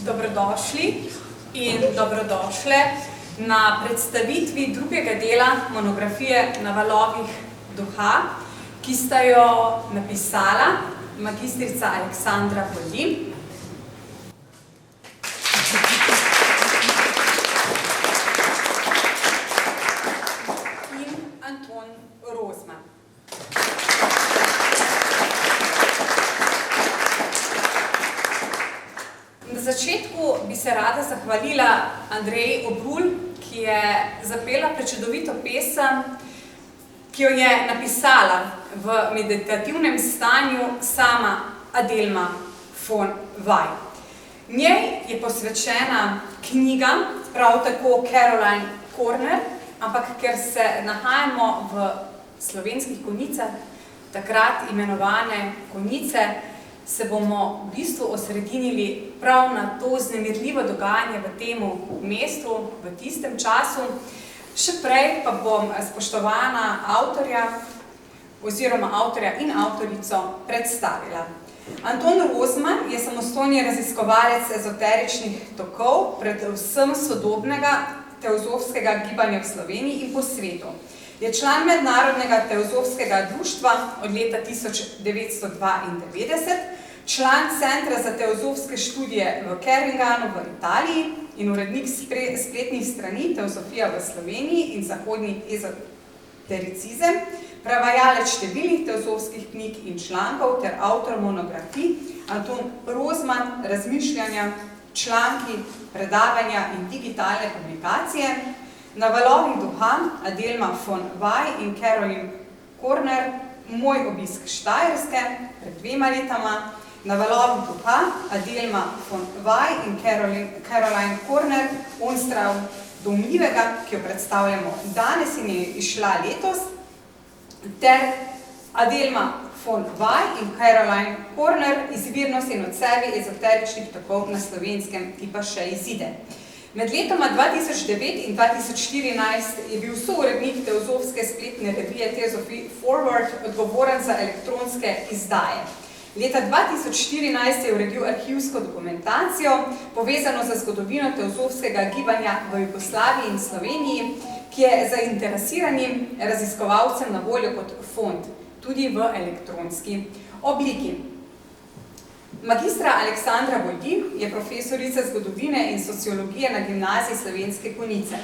Dobrodošli in dobrodošle na predstavitvi drugega dela monografije Na valovih duha, ki sta jo napisala magistrica Aleksandra Boldi in Anton Rozman. Na začetku bi se rada zahvalila Andreji Obrul, ki je zapela prečudovito pesem, ki jo je napisala v meditativnem stanju sama Adelma von Vaj. Njej je posvečena knjiga, prav tako Caroline Corner, ampak ker se nahajamo v Slovenskih Konjicah, takrat imenovane Konjice, se bomo v bistvu osredinili prav na to vznemirljivo dogajanje v tem mestu, v tistem času. Še prej pa bom spoštovana avtorja oziroma avtorja in avtorico predstavila. Anton Rozman je samostojni raziskovalec ezoteričnih tokov, predvsem sodobnega teozofskega gibanja v Sloveniji in po svetu. Je član Mednarodnega teozofskega društva od leta 1992, član Centra za teozofske študije v Keringanu v Italiji in urednik spletnih strani Teozofija v Sloveniji in zahodni ezotericizem, prevajalec številnih teozofskih knjig in člankov ter avtor monografij Anton Rozman, razmišljanja, članki, predavanja in digitalne publikacije. Na valovih duha Adelma von Vaj in Caroline Corner, moj obisk Štajerske pred 2 letama. Na valovih duha Adelma von Vaj in Caroline Corner, Onstrav domljivega, ki jo predstavljamo danes in je izšla letos, ter Adelma von Vaj in Caroline Corner, Izvirnost in odsevi ezoteričnih tokov na Slovenskem, ki pa še izide. Med letoma 2009 in 2014 je bil sourednik teozofske spletne revije Theosophy Forward odgovoren za elektronske izdaje. Leta 2014 je uredil arhivsko dokumentacijo, povezano za zgodovino teozofskega gibanja v Jugoslaviji in Sloveniji, ki je zainteresiranim raziskovalcem na voljo kot fond, tudi v elektronski obliki. Magistra Aleksandra Boldi je profesorica zgodovine in sociologije na Gimnaziji Slovenske Konjice.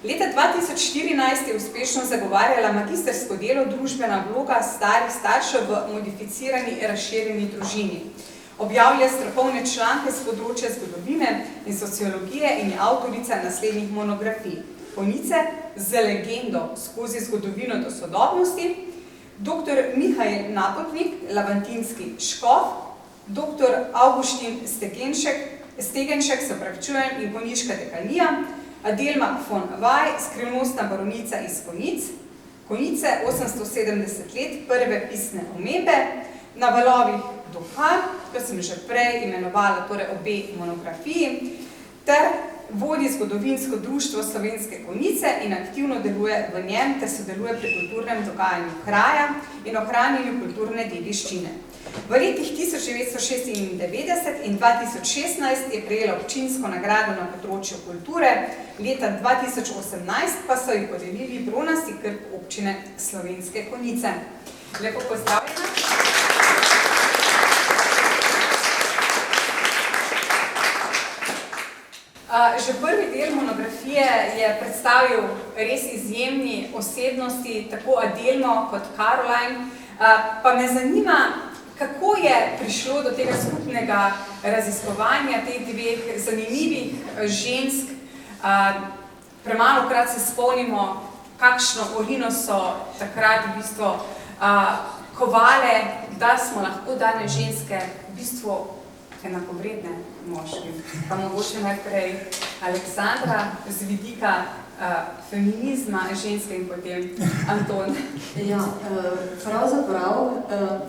Leta 2014 je uspešno zagovarjala magistrsko delo Družbena vloga starih staršev v modificirani razširjeni družini. Objavlja strokovne članke z področja zgodovine in sociologije in je avtorica naslednjih monografij. Konjice z legendo skozi zgodovino do sodobnosti, dr. Mihajl Napotnik, lavantinski škof, dr. Avguštin Stegenšek, in konjiška dekanija, Adelma von Vaj, skrivnostna baronica iz Konjic, Konjice 870 let, prve pisne omembe, Na valovih duha, kot sem že prej imenovala, torej obe monografiji, ter vodi zgodovinsko društvo Slovenske Konjice in aktivno deluje v njem ter sodeluje pri kulturnem dogajanju kraja in ohranjanju kulturne dediščine. V letih 1996 in 2016 je prejela občinsko nagrado na področju kulture, leta 2018 pa so ji podelili bronasti grb občine Slovenske Konjice. Lepo pozdravljena. Že prvi del monografije je predstavil res izjemni osebnosti, tako Adelmo kot Caroline, pa me zanima, kako je prišlo do tega skupnega raziskovanja teh dveh zanimivih žensk. Premalokrat se spomnimo, kakšno orino so takrat v bistvu kovale, da smo lahko danes ženske v bistvu enakovredne moškim. Pa mogoče najprej Aleksandra z vidika feminizma ženske in potem Anton. Ja, pravzaprav,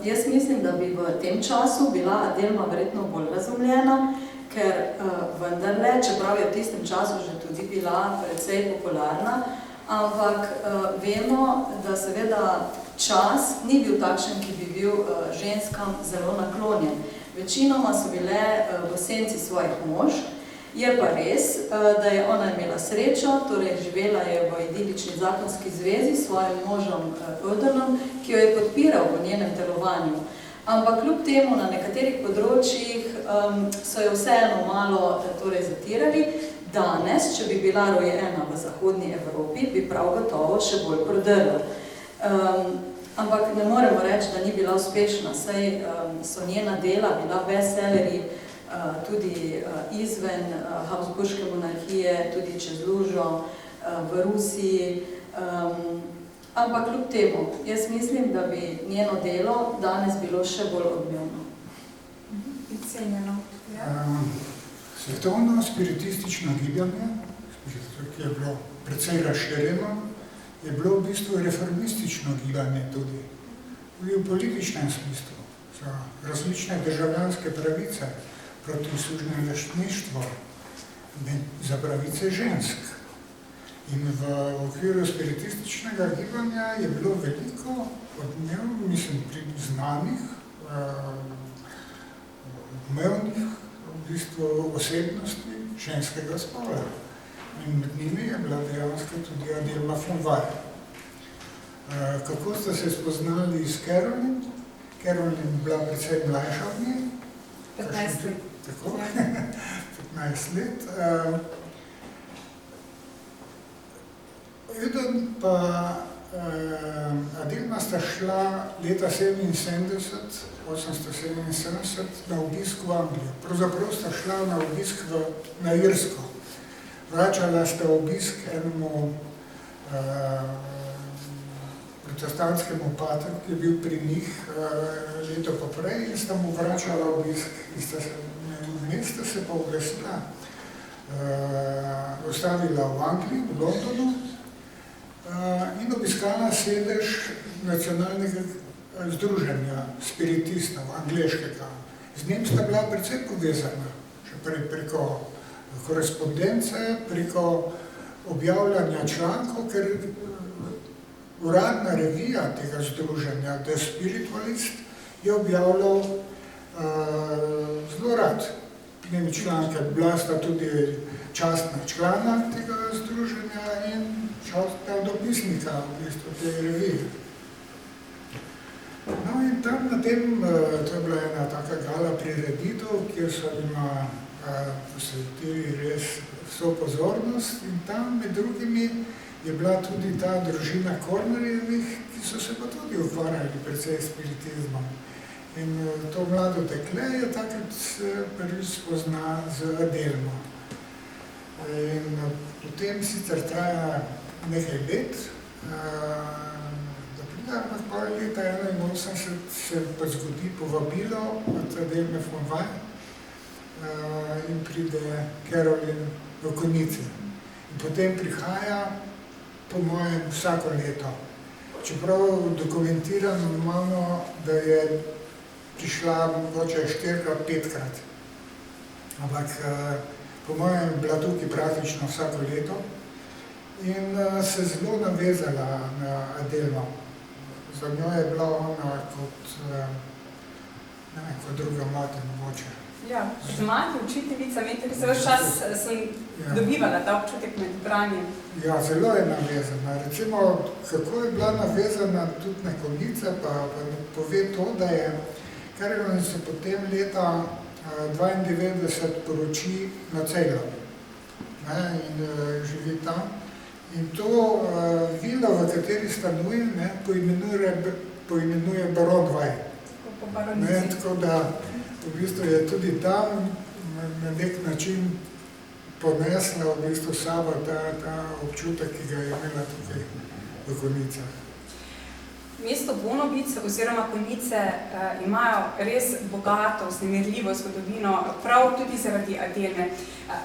jaz mislim, da bi v tem času bila Adelma verjetno bolj razumljena, ker vendarle, čeprav je v tistem času že tudi bila precej popularna, ampak vemo, da seveda čas ni bil takšen, ki bi bil ženskam zelo naklonjen. Večinoma so bile v senci svojih mož, je pa res, da je ona imela srečo, torej živela je v idilični zakonski zvezi s svojim možom Odenom, ki jo je podpiral v njenem delovanju. Ampak kljub temu na nekaterih področjih so jo vseeno malo zatirali. Danes, če bi bila rojena v zahodni Evropi, bi prav gotovo še bolj prodrla. Ampak ne moremo reči, da ni bila uspešna, saj so njena dela bila bestsellerji tudi izven Habsburške monarhije, tudi čez lužo v Rusiji. Ampak kljub temu, jaz mislim, da bi njeno delo danes bilo še bolj odmevno. Cenjeno. Svetovno spiritistično gibanje, ki je bilo precej razširjeno, je bilo v bistvu reformistično gibanje tudi v političnem smislu, za različne državljanske pravice, proti sužnjeleštništvu, za pravice žensk. In v okviru spiritističnega gibanja je bilo veliko odmev, mislim, znanih, odmevnih v bistvu osebnosti ženskega spola. In med njimi je bila dejansko tudi Adelma von Weir. Kako ste se spoznali s Caroline? Caroline je bila precej mlajša od nje. 15 let. Tako, 15 let. Eden pa Adelma sta šla leta 1877 na obisk v Anglijo. Pravzaprav sta šla na obisk na Irsko. Vračala sta obisk enemu protestantskemu patru, ki je bil pri njih leto poprej, in sta mu vračala obisk. Vmes sta se pa oglasila, ostavila v Angliji, v Londonu, in obiskala sedež nacionalnega združenja spiritistov, angleškega. Z njim sta bila precej povezana, še preko korespondence, preko objavljanja člankov, ker uradna revija tega združenja, The Spiritualist, je objavljal zelo rad njeni članke. Bila sta tudi častna člana tega združenja in častna dopisnika v bistvu te revije. No in tam na tem, to je bila ena taka gala prireditev, kjer so jima posvetili res vso pozornost, in tam med drugimi je bila tudi ta družina Cornerjevih, ki so se pa tudi ukvarjali precej spiritizmom. In to mlado dekle je takrat prvič spozna z Adelmo. In potem sicer traja nekaj let, da pride, ampak pol leta 1981 se pa zgodi povabilo od Adelme von Weir in pride Caroline v Konjice. In potem prihaja, po mojem, vsako leto. Čeprav dokumentirano normalno, da je prišla mogoče 4-krat, 5-krat. Ampak po mojem je bila tukaj praktično vsako leto in se zelo navezala na Adelmo. Za njo je bila ona kot kot druga mati mogoče. Ja, z mati, učiteljica, mentor, se vaš čas sem dobivala ta občutek med branjem. Ja, zelo je navezana. Recimo, kako je bila navezana tudi Nekovnica, pa pove to, da je Karolin se potem leta 92 poroči na Ceglu in živi tam. In to vilo, v kateri stanuje, poimenuje Baron Vaj. Tako da v bistvu je tudi tam na nek način ponesla v bistvu sabo ta občutek, ki ga je imela tukaj v Konjicah. Mesto Bonovice oziroma Konjice imajo res bogato, vznemirljivo zgodovino, prav tudi zaradi Adelme.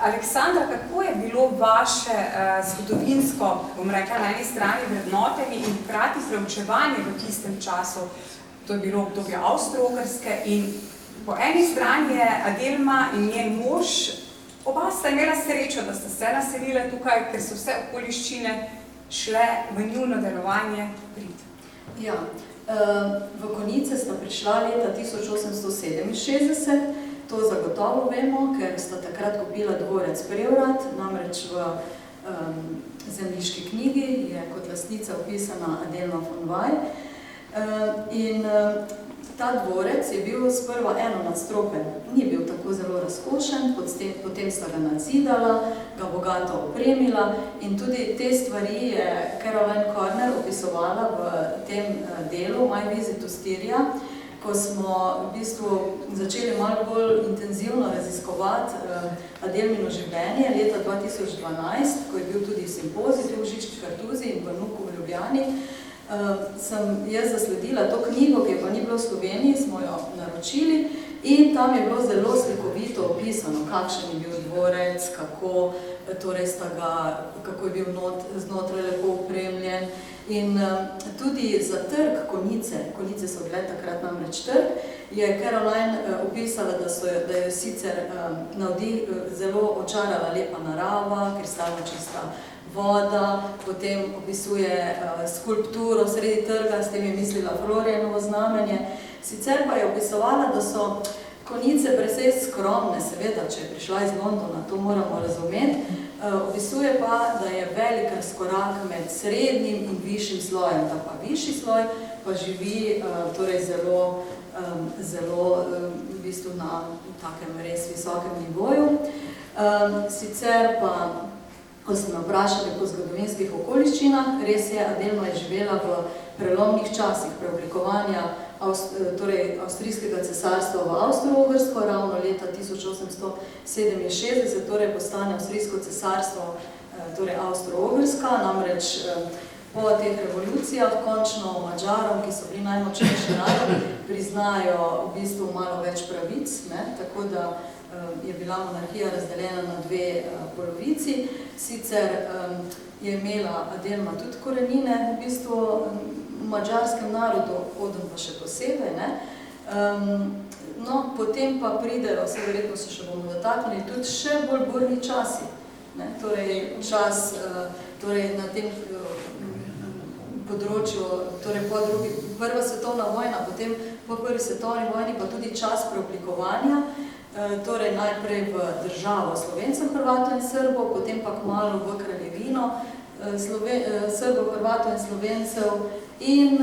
Aleksandra, kako je bilo vaše zgodovinsko, bom rekla, na eni strani vrednotenje in hkrati preučevanje v tistem času? To je bilo obdobje Avstro-Ogrske in po eni strani je Adelma in njen mož, oba sta imela srečo, da sta se naselile tukaj, ker so vse okoliščine šle v njuno delovanje prid. Ja, v Konjice sta prišla leta 1867, to zagotovo vemo, ker sta takrat kupila dvorec Prevrad, namreč v zemljiški knjigi je kot lastnica opisana Adelma von Vaj. In ta dvorec je bil sprva enonadstropjen, ni bil tako zelo razkošen, potem sta ga nadzidala, ga bogato opremila in tudi te stvari je Caroline Corner opisovala v tem delu My Visit to Styria, ko smo v bistvu začeli malo bolj intenzivno raziskovati Adelmino življenje leta 2012, ko je bil tudi simpozij v Žički Kartuziji in v Nuku v Ljubljani. Sem jaz zasledila to knjigo, ki pa ni bilo v Sloveniji, smo jo naročili in tam je bilo zelo slikovito opisano, kakšen je bil dvorec, kako je bil znotraj lepo opremljen. In tudi za trg Konjice so bile takrat namreč trg, je Caroline opisala, da je sicer zelo očarala lepa narava, kristalno čista voda, potem opisuje skulpturo sredi trga, s tem je mislila Florianovo znamenje. Sicer pa je opisovala, da so Konjice precej skromne, seveda, če je prišla iz Londona, to moramo razumeti. Opisuje pa, da je velik razkorak med srednjim in višjim slojem. Ta pa višji sloj pa živi zelo v bistvu na takem res visokem nivoju. Sicer pa, ko smo vprašali po zgodovinskih okoliščinah, res je, Adelma je živela v prelomnih časih preoblikovanja Avstrijskega cesarstva v Avstro-Ogrsko, ravno leta 1867, torej postane Avstrijsko cesarstvo, torej Avstro-Ogrska, namreč po teh revolucijah končno Madžarom, ki so bili najmočnejši narodi, priznajo v bistvu malo več pravic, tako da je bila monarhija razdeljena na dve polovici. Sicer je imela Adelma tudi korenine v bistvu v madžarskem narodu, Odon pa še posebej. No, potem pa pridejo, verjetno se še bomo dotaknili, tudi še bolj burni časi. Torej čas na tem področju, torej po Prva svetovna vojna, potem po Prvi svetovni vojni pa tudi čas preoblikovanja, torej najprej v državo Slovencem, Hrvatov in Srbov, potem pa kmalu v kraljevino Srbov, Hrvatov in Slovencev in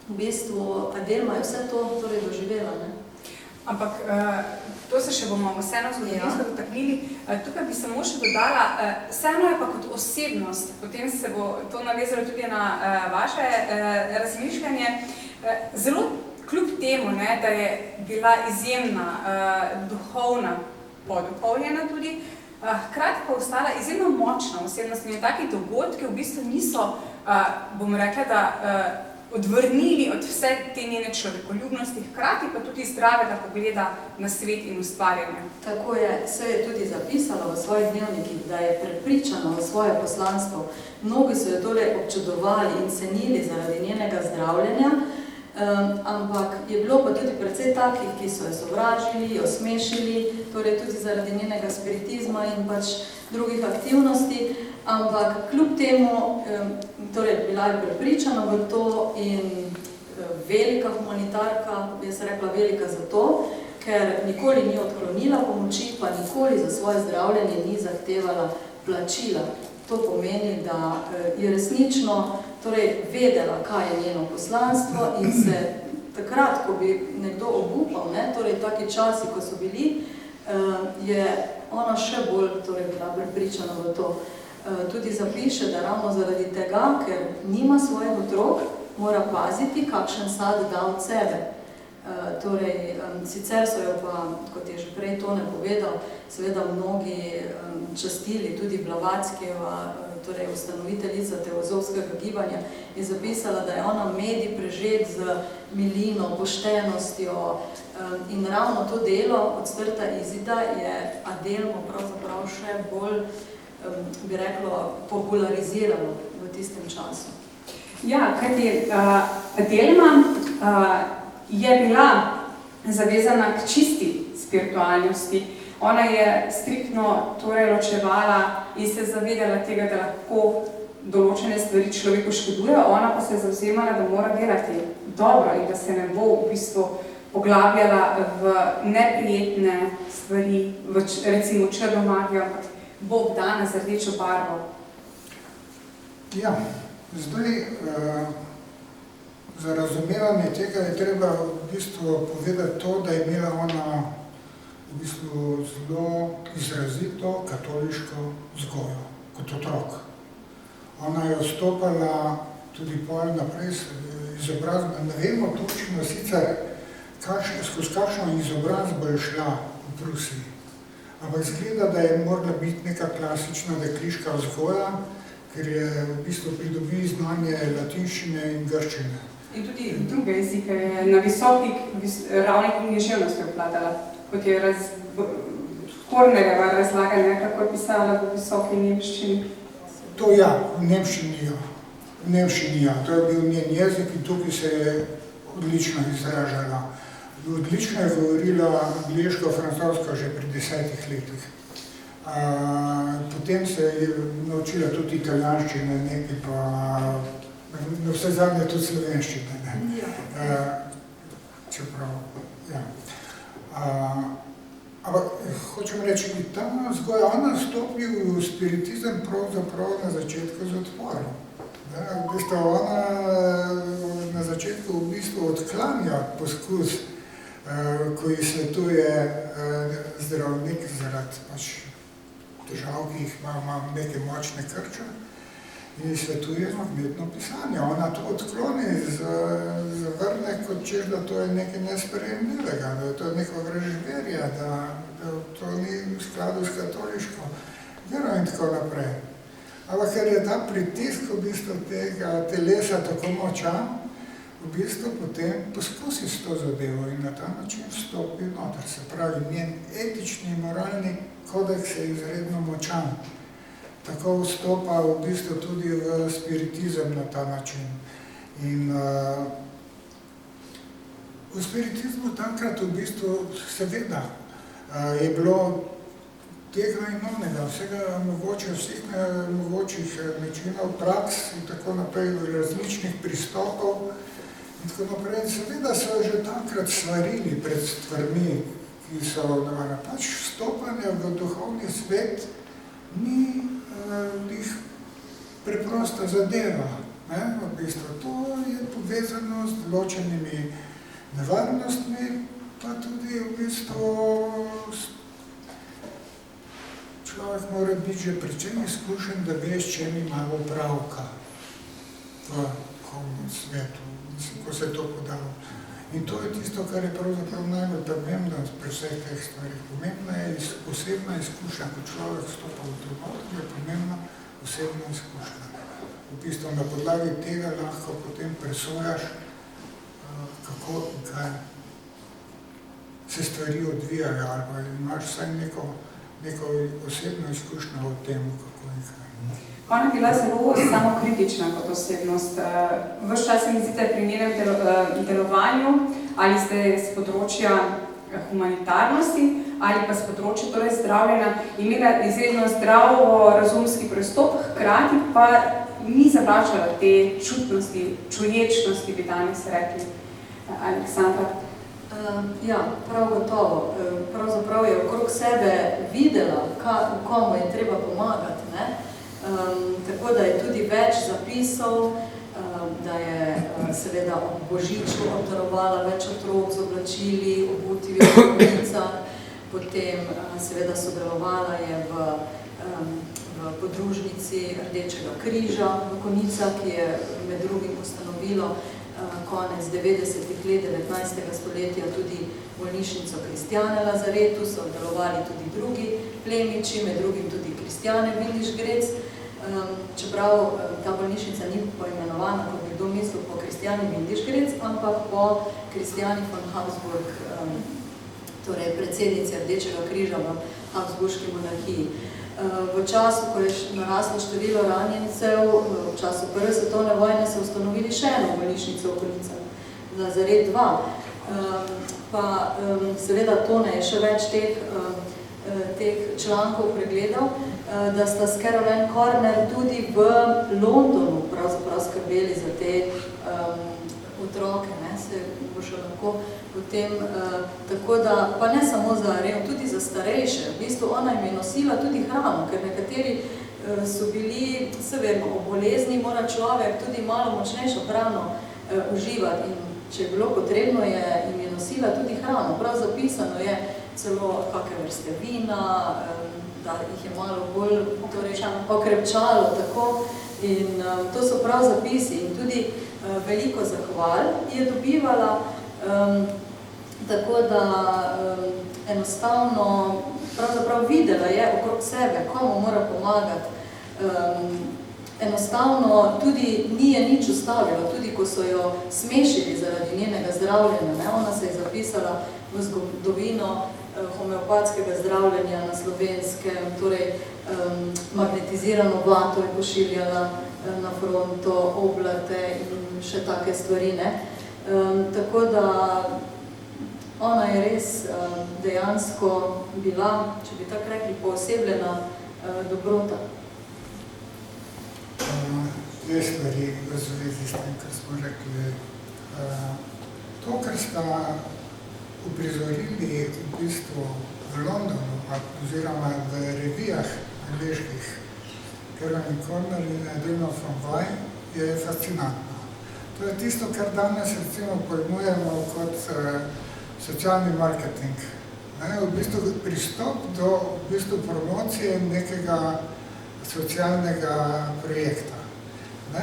v bistvu Adelma je vse to torej doživela. Ampak to se še bomo vseeno zgodovinsko dotaknili. Tukaj bi samo še dodala, vseeno je pa kot osebnost, potem se bo to navezalo tudi na vaše razmišljanje, zelo kljub temu, da je bila izjemna duhovna, poduhovljena tudi, hkrati pa ostala izjemno močna osebnost in taki dogodki v bistvu niso, bomo rekla, da odvrnili od vse te njene človekoljubnosti, hkrati pa tudi zdravega pogleda na svet in ustvarjanje. Tako je, se je tudi zapisala v svojih dnevnikih, da je prepričana v svoje poslanstvo. Mnogi so jo torej občudovali in cenili zaradi njenega zdravljenja, ampak je bilo pa tudi precej takih, ki so jo sovražili, jo smešili, torej tudi zaradi njenega spiritizma in pač drugih aktivnosti, ampak kljub temu, torej bila je prepričana v to in velika humanitarka, jaz rekla velika zato, ker nikoli ni odklonila pomoči, pa nikoli za svoje zdravljenje ni zahtevala plačila. To pomeni, da je resnično vedela, kaj je njeno poslanstvo in se takrat, ko bi nekdo obupal, torej taki časi, ko so bili, je ona še bolj bila prepričana v to. Tudi zapiše, da ravno zaradi tega, ker nima svojih otrok, mora paziti, kakšen sad da od sebe. Sicer so jo pa, kot je že prej Tone povedal, seveda mnogi častili, tudi Blavatskyjeva, torej ustanoviteljica teozofskega gibanja, je zapisala, da je ona medij prežet z milino, poštenostjo in ravno to delo od Strta Izida je Adelmo pravzaprav še bolj, bi reklo, populariziralo v tistem času. Ja, kajti Adelma je bila zavezana k čisti spiritualnosti. Ona je striktno ločevala in se zavedala tega, da lahko določene stvari človeku škodujejo, ona pa se je zavzemala, da mora delati dobro in da se ne bo v bistvu poglabljala v neprijetne stvari, recimo črno magijo, ampak bo obdana z rdečo barvo. Ja, zdaj za razumevanje tega je treba v bistvu povedati to, da je imela ona v bistvu zelo izrazito katoliško vzgojo kot otrok. Ona je vstopala tudi pol naprej izobrazbo, ne vemo točno sicer, skozi kakšno izobrazbo je šla v Prusiji, ampak izgleda, da je morala biti neka klasična dekliška vzgoja, ker je v bistvu pridobi znanje latinščine in grščine. In tudi druge jezike je na visoki ravni književnosti obvladala, kot je Hornerjeva razlaga, kako je pisala v visoki nemščini. To ja, v nemščini ja, to je bil njen jezik in tukaj se je odlično izražala. Odlično je govorila angleško, francosko že pri 10 letih. Potem se je naučila tudi italijanščine, nekaj pa na vse zadnje tudi slovenščine. Čeprav, ja. Ampak hočem reči, ta vzgoja, ona vstopi v spiritizem pravzaprav na začetku z odporom. V bistvu ona na začetku v bistvu odklanja poskus, ko ji svetuje zdravnik zaradi težav, ki jih ima neke močne krče, in ji svetuje magnetno pisanje. Ona to odkloni, zavrne, kot češ, da to je nekaj nesprejemljivega, da je to neko vrežverje, da to ni v skladu s katoliško vero in tako naprej. Ampak ker je ta pritisk v bistvu tega telesa tako močan, v bistvu potem poskusi s to zadevo in na ta način vstopi noter. Se pravi, njen etični in moralni kodeks je izredno močan. Tako vstopa v bistvu tudi v spiritizem na ta način. In v spiritizmu takrat v bistvu seveda je bilo tega in onega, vsega mogoče, vseh mogočih načinov, praks in tako naprej, različnih pristopov in tako naprej. Seveda so že takrat svarili pred stvarmi, ki so navajena. Pač vstopanje v duhovni svet ni njih preprosta zadeva. V bistvu to je povezano z določenimi nevarnostmi, pa tudi v bistvu človek mora biti že predvsem izkušen, da ve, s čem ima opravka v duhovnem svetu, ko se je to podalo. In to je tisto, kar je pravzaprav najbolj pomembno pri vseh teh stvarih. Pomembna je osebna izkušnja, ko človek vstopa v drugot, je pomembna osebna izkušnja. V bistvu na podlagi tega lahko potem presojaš, kako in kaj se stvari odvijajo, ali pa imaš vsaj neko osebno izkušnjo o tem, kako in kaj. Ona je bila zelo samokritična kot osebnost. Ves čas se mi zdi, da je pri njenem delovanju, ali ste z področja humanitarnosti, ali pa z področja zdravljenja, imela izredno zdravo razumski pristop, hkrati pa ni zavračala te čutnosti, čuječnosti, bi danes rekli. Aleksandra? Ja, prav gotovo. Pravzaprav je okrog sebe videla, komu je treba pomagati. Ne? Tako da je tudi več zapisov, da je seveda ob Božiču obdarovala več otrok z oblačili, obuti v konicah, potem seveda sodelovala je v podružnici Rdečega križa v Konicah, ki je med drugim ustanovilo konec 90-ih let 19. stoletja tudi bolnišnico Kristjane Lazaretu, so delovali tudi drugi plemiči, med drugim tudi Kristjane Vindiš-Grec, čeprav ta bolnišnica ni poimenovana, kot bi kdo mislil, po Kristjani Vindiš-Grec, ampak po Kristjani von Habsburg, torej predsednici Rdečega križa v Habsburški monarhiji. V času, ko je naraslo število ranjencev, v času Prve svetovne vojne so ustanovili še eno bolnišnico v Konicah, Lazaret 2. Pa seveda Tone je še več teh člankov pregledal, da sta s Caroline Corner tudi v Londonu pravzaprav skrbeli za te otroke, ne, se bo še lahko potem, tako da, pa ne samo za tudi za starejše, v bistvu ona jim je nosila tudi hrano, ker nekateri so bili, seveda, o bolezni mora človek tudi malo močnejšo hrano uživati in če je bilo potrebno, jim je nosila tudi hrano. Prav zapisano je celo kakve vrste vina, da jih je malo bolj okrepčalo, tako. In to so prav zapisi in tudi veliko zahval je dobivala, tako da enostavno pravzaprav videla je okrog sebe, komu mora pomagati. Enostavno tudi ni je nič ustavilo, tudi ko so jo smešili zaradi njenega zdravljenja. Ne? Ona se je zapisala v zgodovino homeopatskega zdravljenja na Slovenskem, torej magnetizirano vato je pošiljala na fronto, oblate in še take stvari. Ne? Tako da ona je res dejansko bila, če bi tako rekli, poosebljena dobrota. Dve stvari v zvezi s tem, kar smo rekli. To, kar sta uprizorili v bistvu v Londonu, oziroma v revijah angleških, Caroline Corner in Adelma von Vaj, je fascinantno. To je tisto, kar danes recimo pojmujemo kot socialni marketing. V bistvu pristop do promocije nekega socialnega projekta. V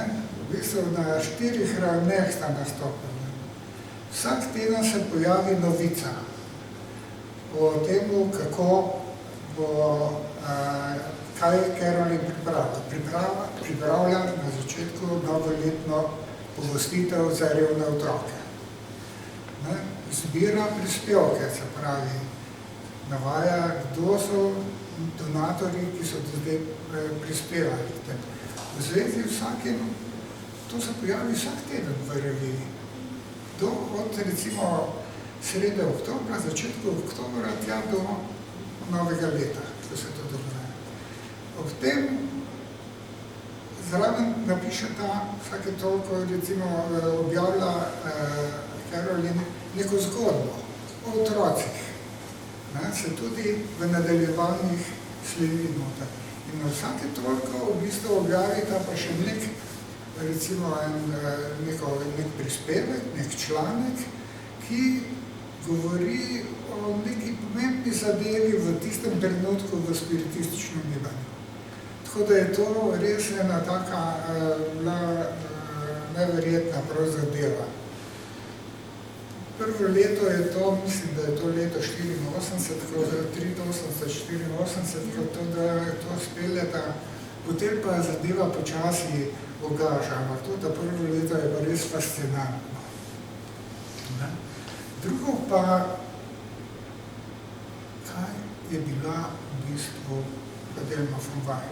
bistvu na 4 ravneh sta nastopili. Vsak teden se pojavi novica o tem, kako bo, kaj Caroline pripravlja na začetku novoletno pogostitev za revne otroke. Zbira prispevke, se pravi, navaja, kdo so donatorji, ki so do zdaj prispevali. V zvezi vsakim, to se pojavi vsak teden v reviji. Od recimo srede oktobra, začetku oktobra, tja do novega leta, ko se to dogaja. Ob tem zraven napišeta vsake toliko, recimo objavlja Caroline neko zgodbo o otrocih. Se tudi v nadaljevanjih sledi noter. In na vsake toliko v bistvu objavita pa še nek prispevek, nek članek, ki govori o neki pomembni zadevi v tistem trenutku v spiritističnem gibanju. Tako da je to res ena taka neverjetna prav zadeva. Prvo leto je to, mislim, da je to leto 83, da je to speljeta, potem pa zadeva počasi ugaša, ampak to, da prvo leto je pa res fascinantno. Drugo pa, kaj je bila v bistvu Adelma von Vaj.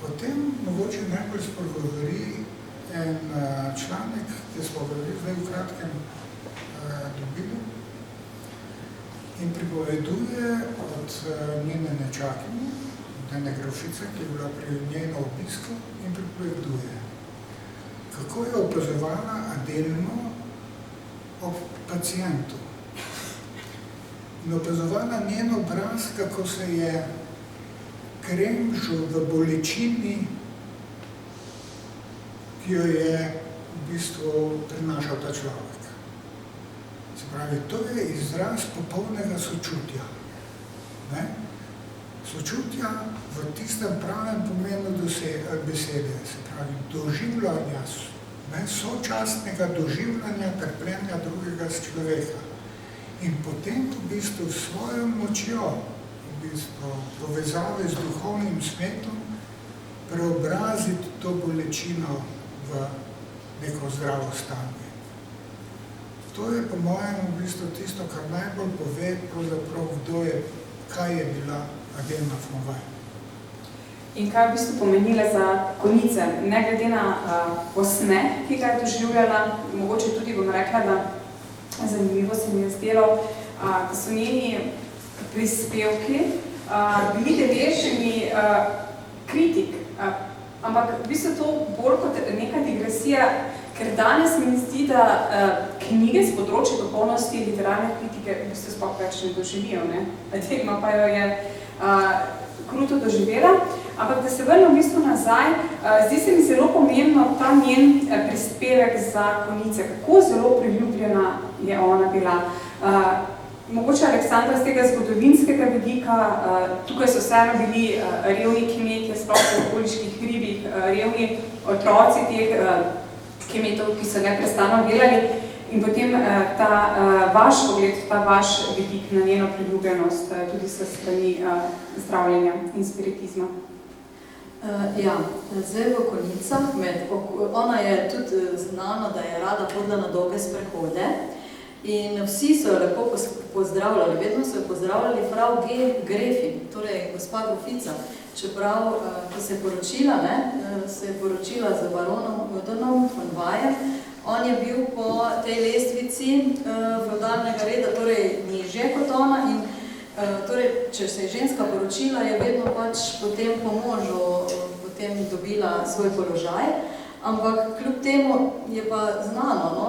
O tem mogoče najbolj spregovori en članek, ki smo ga zdaj v kratkem dobili in pripoveduje od njene nečakinje, njene grofice, ki je bila pri njeno obisku, in pripoveduje, kako je opazovala Adelmo o pacientu. In opazovala njen obraz, kako se je kremžil v bolečini, ki jo je v bistvu prinašal ta človek. Se pravi, to je izraz popolnega sočutja. Ne? Sočutja v tistem pravem pomenu besede, se pravi, doživljanja, sočasnega doživljanja trpljenja drugega človeka. In potem v bistvu svojo močjo, v bistvu povezave z duhovnim svetom, preobraziti to bolečino v neko zdravo stanje. To je po mojem v bistvu tisto, kar najbolj pove pravzaprav, kaj je bila Adelma von Weyr. In kaj v bistvu pomenila za konice, ne glede na posmeh, ki ga je doživljala, mogoče tudi bom rekla, da zanimivo se mi je zdelo, da so njeni prispevki bili deleženi kritik, ampak v bistvu to bolj kot neka digresija, ker danes mi zdi, da knjige z področja duhovnosti literarne kritike v bistvu sploh več ne doživijo, ne? Adelma pa jo je kruto doživela, ampak da se vrnem v bistvu nazaj, zdi se mi zelo pomembno ta njen prispevek za konice, kako zelo priljubljena je ona bila. Mogoče Aleksandra z tega zgodovinskega vidika, tukaj so vseeno bili revni kmetje, sploh v okoliških hribih, revni otroci teh kmetov, ki so neprestano delali, in potem ta vaš pogled, ta vaš vidik na njeno priljubljenost, tudi s strani zdravljenja in spiritizma. Ja, zdaj v konicah, ona je tudi znana, da je rada hodila na dolge sprehode in vsi so jo lepo pozdravljali, vedno so jo pozdravljali Frau Gräfin, torej gospa grofica, čeprav, ko se je poročila z baronom Odenom von Weyr, on je bil po tej lestvici feudalnega reda, torej nižje kot ona in torej, če se je ženska poročila, je vedno pač potem po možu potem dobila svoj položaj, ampak kljub temu je pa znano, no,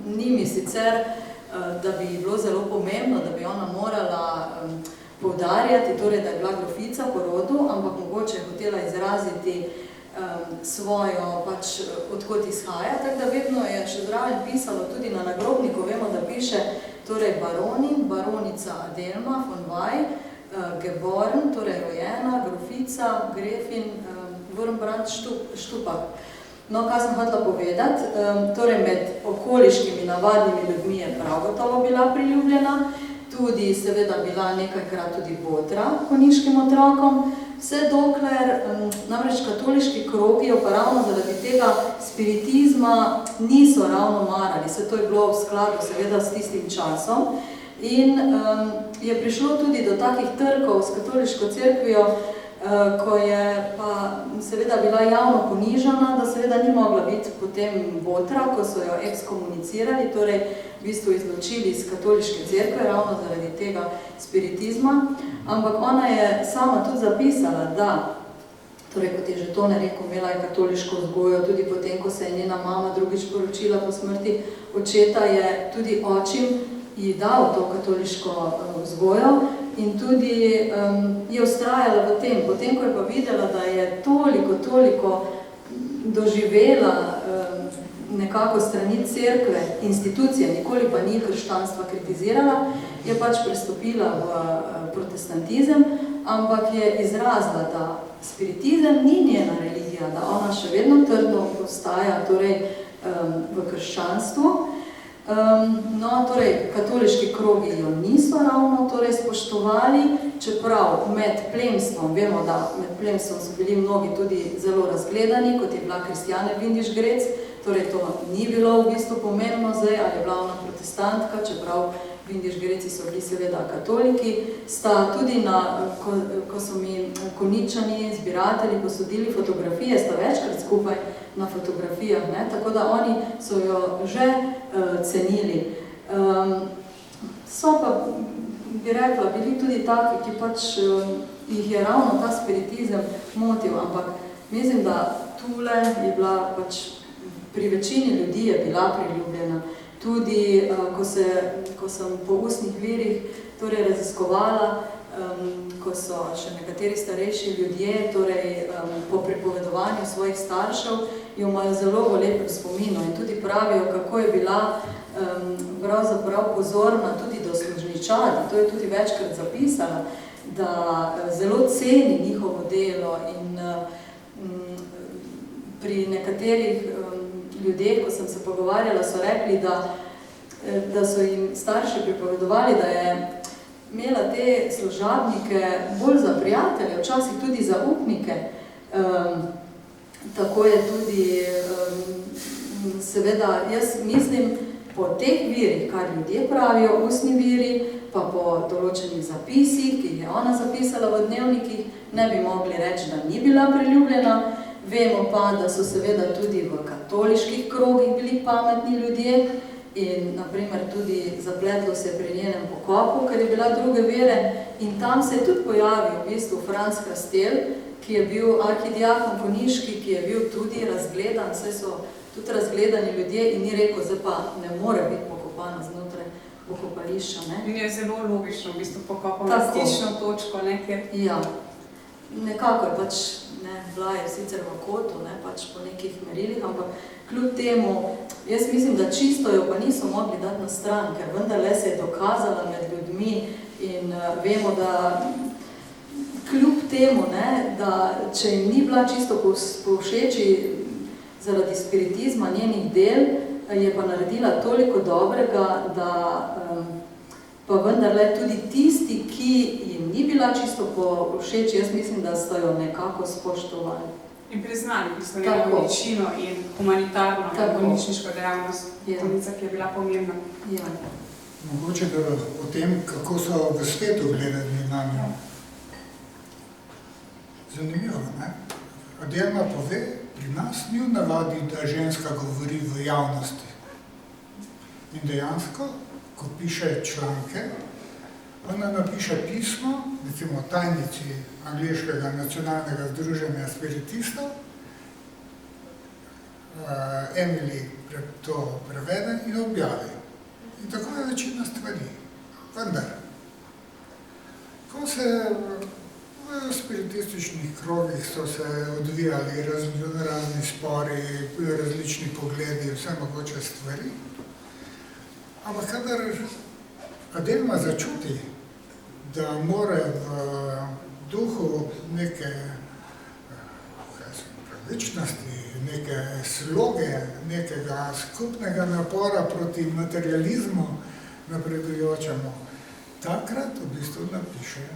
ni mi sicer, da bi bilo zelo pomembno, da bi ona morala poudarjati, torej, da je bila grofica po rodu, ampak mogoče je hotela izraziti svojo, pač, odkot izhaja, tako da vedno je še zraven pisalo tudi na nagrobniku, vemo, da piše torej baronin, baronica Adelma von Weyr, geboren, torej rojena, grofica, Gräfin, Wurmbrand-Stupak. No, kaj sem hotela povedati, torej med okoliškimi navadnimi ljudmi je prav gotovo bila priljubljena, tudi seveda bila nekajkrat tudi botra konjiškim otrokom, vse dokler, namreč katoliški krogi jo pa ravno zaradi tega spiritizma niso ravno marali, se to je bilo v skladu seveda s tistim časom in je prišlo tudi do takih trkov s katoliško cerkvijo, ko je pa seveda bila javno ponižana, da seveda ni mogla biti potem botra, ko so jo ekskomunicirali, torej v bistvu izločili iz katoliške cerkve, ravno zaradi tega spiritizma, ampak ona je sama tudi zapisala, da, torej kot je že Tone rekel, imela je katoliško vzgojo, tudi potem, ko se je njena mama drugič poročila po smrti očeta, je tudi očim ji dal to katoliško vzgojo in tudi je vztrajala v tem. Potem, ko je pa videla, da je toliko doživela nekako strani cerkve, institucije, nikoli pa ni krščanstva kritizirala, je pač prestopila v protestantizem, ampak je izrazila, da spiritizem ni njena religija, da ona še vedno trdno ostaja torej, v krščanstvu. No, torej, katoliški krogi jo niso ravno torej, spoštovali, čeprav med plemstvom, vemo, da med plemstvom so bili mnogi tudi zelo razgledani, kot je bila Kristjane Windisch-Grätz, torej to ni bilo v bistvu pomembno zdaj, ali je bila ona protestantka, čeprav Windisch-Grätzi so bili seveda katoliki, sta tudi ko so mi Konjičani, zbiratelji posodili fotografije, sta večkrat skupaj na fotografijah, ne? Tako da oni so jo že cenili. So pa, bi rekla, bili tudi taki, ki pač jih je ravno ta spiritizem motil, ampak mislim, da tule je bila pač pri večini ljudi je bila priljubljena Tudi, ko sem po ustnih virih torej raziskovala, ko so še nekateri starejši ljudje, torej po pripovedovanju svojih staršev, jo imajo zelo v lepem spominu in tudi pravijo, kako je bila pravzaprav pozorna tudi do služničadi, to je tudi večkrat zapisala, da zelo ceni njihovo delo in pri nekaterih ljudeh, ko sem se pogovarjala, so rekli, da so jim starši pripovedovali, da je imela te služabnike bolj za prijatelje, včasih tudi za upnike. Tako je tudi, seveda, jaz mislim, po teh virih, kar ljudje pravijo, ustni viri, pa po določenih zapisih, ki jih je ona zapisala v dnevnikih, ne bi mogli reči, da ni bila priljubljena. Vemo pa, da so seveda tudi v katoliških krogih bili pametni ljudje in naprimer tudi zapletlo se pri njenem pokopu, ker je bila druge vere in tam se je tudi pojavil v bistvu Franc Kastel, ki je bil arhidiakon konjiški, ki je bil tudi razgledan, vse so tudi razgledani ljudje in ni rekel, zdaj pa ne more biti pokopana znotraj pokopališča. In je zelo logično, v bistvu pokopal na stično točko, ne, kjer... Ja, nekako je pač, bila je sicer v kotu, pač po nekih merilih, ampak kljub temu, jaz mislim, da čisto jo pa niso mogli dati na stran, ker vendarle se je dokazala med ljudmi in vemo, da kljub temu, da če jim ni bila čisto povšeči zaradi spiritizma njenih del, je pa naredila toliko dobrega, da pa vendarle tudi tisti, ki jim ni bila čisto povšeči, jaz mislim, da so jo nekako spoštovali. In priznali, v bistvu, njeno veličino in humanitarno bolnišniško dejavnost, bolnica, ki je bila pomembna. Ja. Mogoče da o tem, kako so v svetu gledali na njo. Zanimivo, ne? Adelma pove, pri nas ni v navadi, da ženska govori v javnosti. In dejansko, ko piše članke, ona napiše pismo, recimo tajnici angleškega nacionalnega združenja spiritistov, Emily to prevede in objavi. In tako je večina stvari. Vendar, ko se v spiritističnih krogih so se odvijali razni spori, različni pogledi, vse mogoče stvari, ampak kadar Adelma začuti, da more v duhu neke pravičnosti, neke sloge, nekega skupnega napora proti materializmu napredujočemu, takrat v bistvu napiše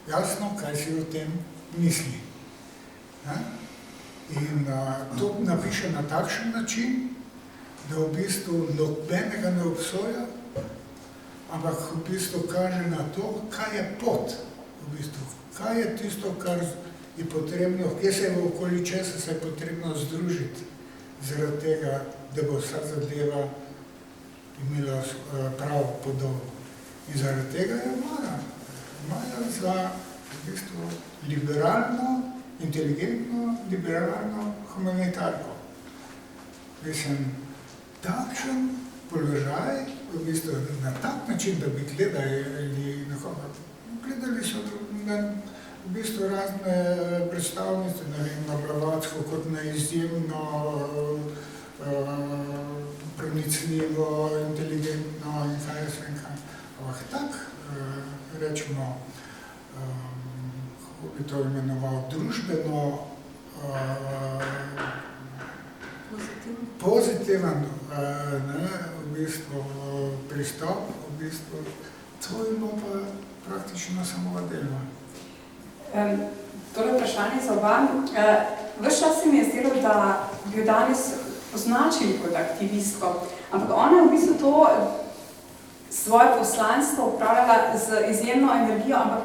jasno, kaj si o tem misli. In to napiše na takšen način, da v bistvu nobenega ne obsoja, ampak v bistvu kaže na to, kaj je pot, v bistvu, kaj je tisto, kar je potrebno, kje se je v okoli česa se je potrebno združiti, zaradi tega, da bo vsa zadeva imela pravo podobo. In zaradi tega je Maja za v bistvu liberalno, inteligentno, liberalno humanitarko. Mislim, takšen položaj, v bistvu na tak način, da bi gledali nekoga. Gledali so v bistvu razne predstavnice, ne vem, na Blavatsko kot na izjemno pronicljivo, inteligentno in kaj jaz vem kaj. Ampak tak, rečemo, kako bi to imenoval, družbeno pozitiven v bistvu pristop, v bistvu, to je bilo pa praktično samo Adelma. Tole vprašanje za oba. Ves čas se mi je zdelo, da bi jo danes označili kot aktivistko, ampak ona je v bistvu to svoje poslanstvo upravljala z izjemno energijo, ampak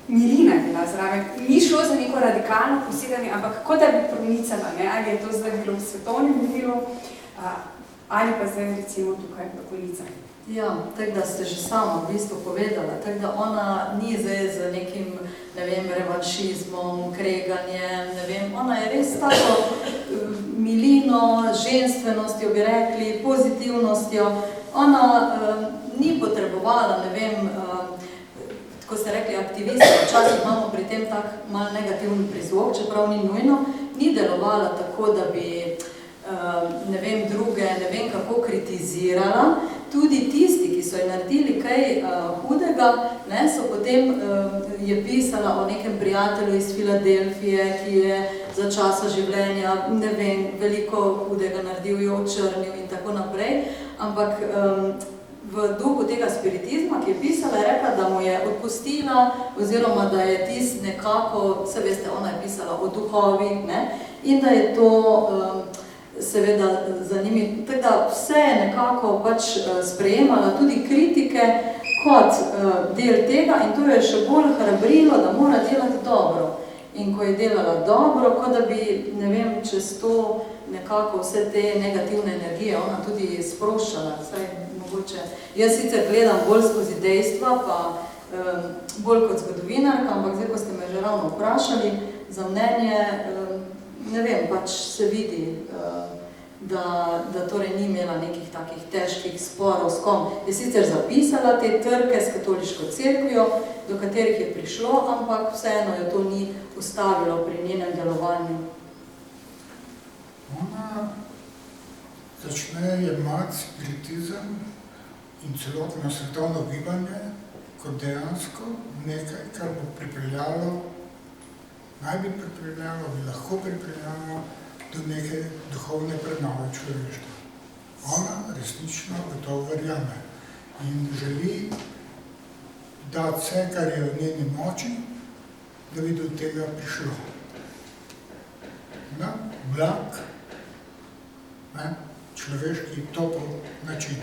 milina je bila zraven. Ni šlo za neko radikalno poseganje, ampak kot da bi pronicala, ali je to zdaj bilo v svetovnem merilu, ali pa zdaj recimo tukaj v Konicah. Ja, tako da ste že sama v bistvu povedala, tako da ona ni zdaj z nekim, ne vem, revanšizmom, kreganjem, ne vem, ona je res tako milino, ženstvenostjo, bi rekli, pozitivnostjo. Ona ni potrebovala, ne vem, ko ste rekli aktivista, včasih imamo pri tem tak mal negativni prizvok, čeprav ni nujno, ni delovala tako, da bi ne vem, druge, ne vem kako kritizirala. Tudi tisti, ki so ji naredili kaj hudega, ne, so potem je pisala o nekem prijatelju iz Filadelfije, ki je za časa življenja, ne vem, veliko hudega naredil, jo očrnil in tako naprej. Ampak v duhu tega spiritizma, ki je pisala, je rekla, da mu je odpustila, oziroma da je tist nekako, se veste, ona je pisala o duhovih, ne, in da je to seveda zanimivo. Tako da vse je nekako pač sprejemala, tudi kritike kot del tega, in to je še bolj hrabrilo, da mora delati dobro. In ko je delala dobro, kot da bi, ne vem, čez to nekako vse te negativne energije ona tudi sproščala, saj mogoče. Jaz sicer gledam bolj skozi dejstva, pa bolj kot zgodovinarka, ampak zdaj, ko ste me že ravno vprašali za mnenje, ne vem, pač se vidi, da torej ni imela nekih takih težkih sporov s kom. Je sicer zapisala te trke s katoliško cerkvijo, do katerih je prišlo, ampak vseeno jo to ni ustavilo pri njenem delovanju. Ona začne jemati spiritizem in celotno svetovno gibanje kot dejansko nekaj, kar bo pripeljalo, naj bi pripeljalo, bi lahko pripeljalo do neke duhovne prenove človeštva. Ona resnično v to verjame in želi dati vse, kar je v njeni moči, da bi do tega prišlo. Na blag, človeški topel način.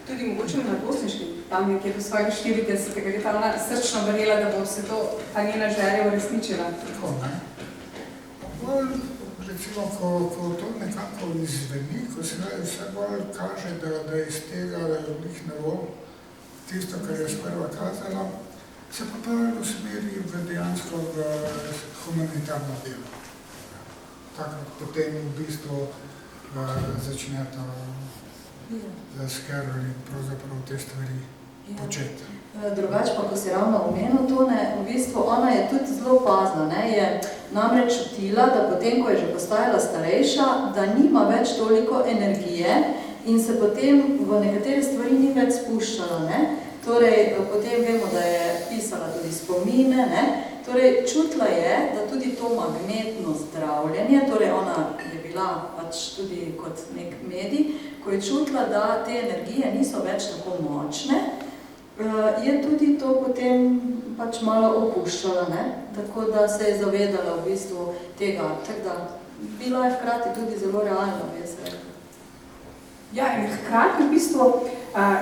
Tudi mogoče mladostniški, tam nekje do svojega 40. leta, ona srčno verjela, da bo se to, ta njena želja uresničila. Tako, ne. Bolj, recimo, ko to nekako izveni, ko se vse bolj kaže, da iz tega njih ne bo tisto, kar je sprva kazala, se pa bolj usmeri v dejansko v humanitarno delo. Tako potem v bistvu začne to s Carol in pravzaprav te stvari početi. Drugače pa, ko si ravno omenil to, v bistvu ona je tudi zelo pazna, ne, je namreč čutila, da potem, ko je že postajala starejša, da nima več toliko energije in se potem v nekatere stvari ni več spuščala, ne. Torej, potem vemo, da je pisala tudi spomine, ne. Torej, čutila je, da tudi to magnetno zdravljenje, torej ona je bila pač tudi kot nek medij, ko je čutila, da te energije niso več tako močne, je tudi to potem pač malo opuščala, ne? Tako da se je zavedala v bistvu tega. Tako da bila je hkrati tudi zelo realna, bi jaz rekla. Ja, in hkrati v bistvu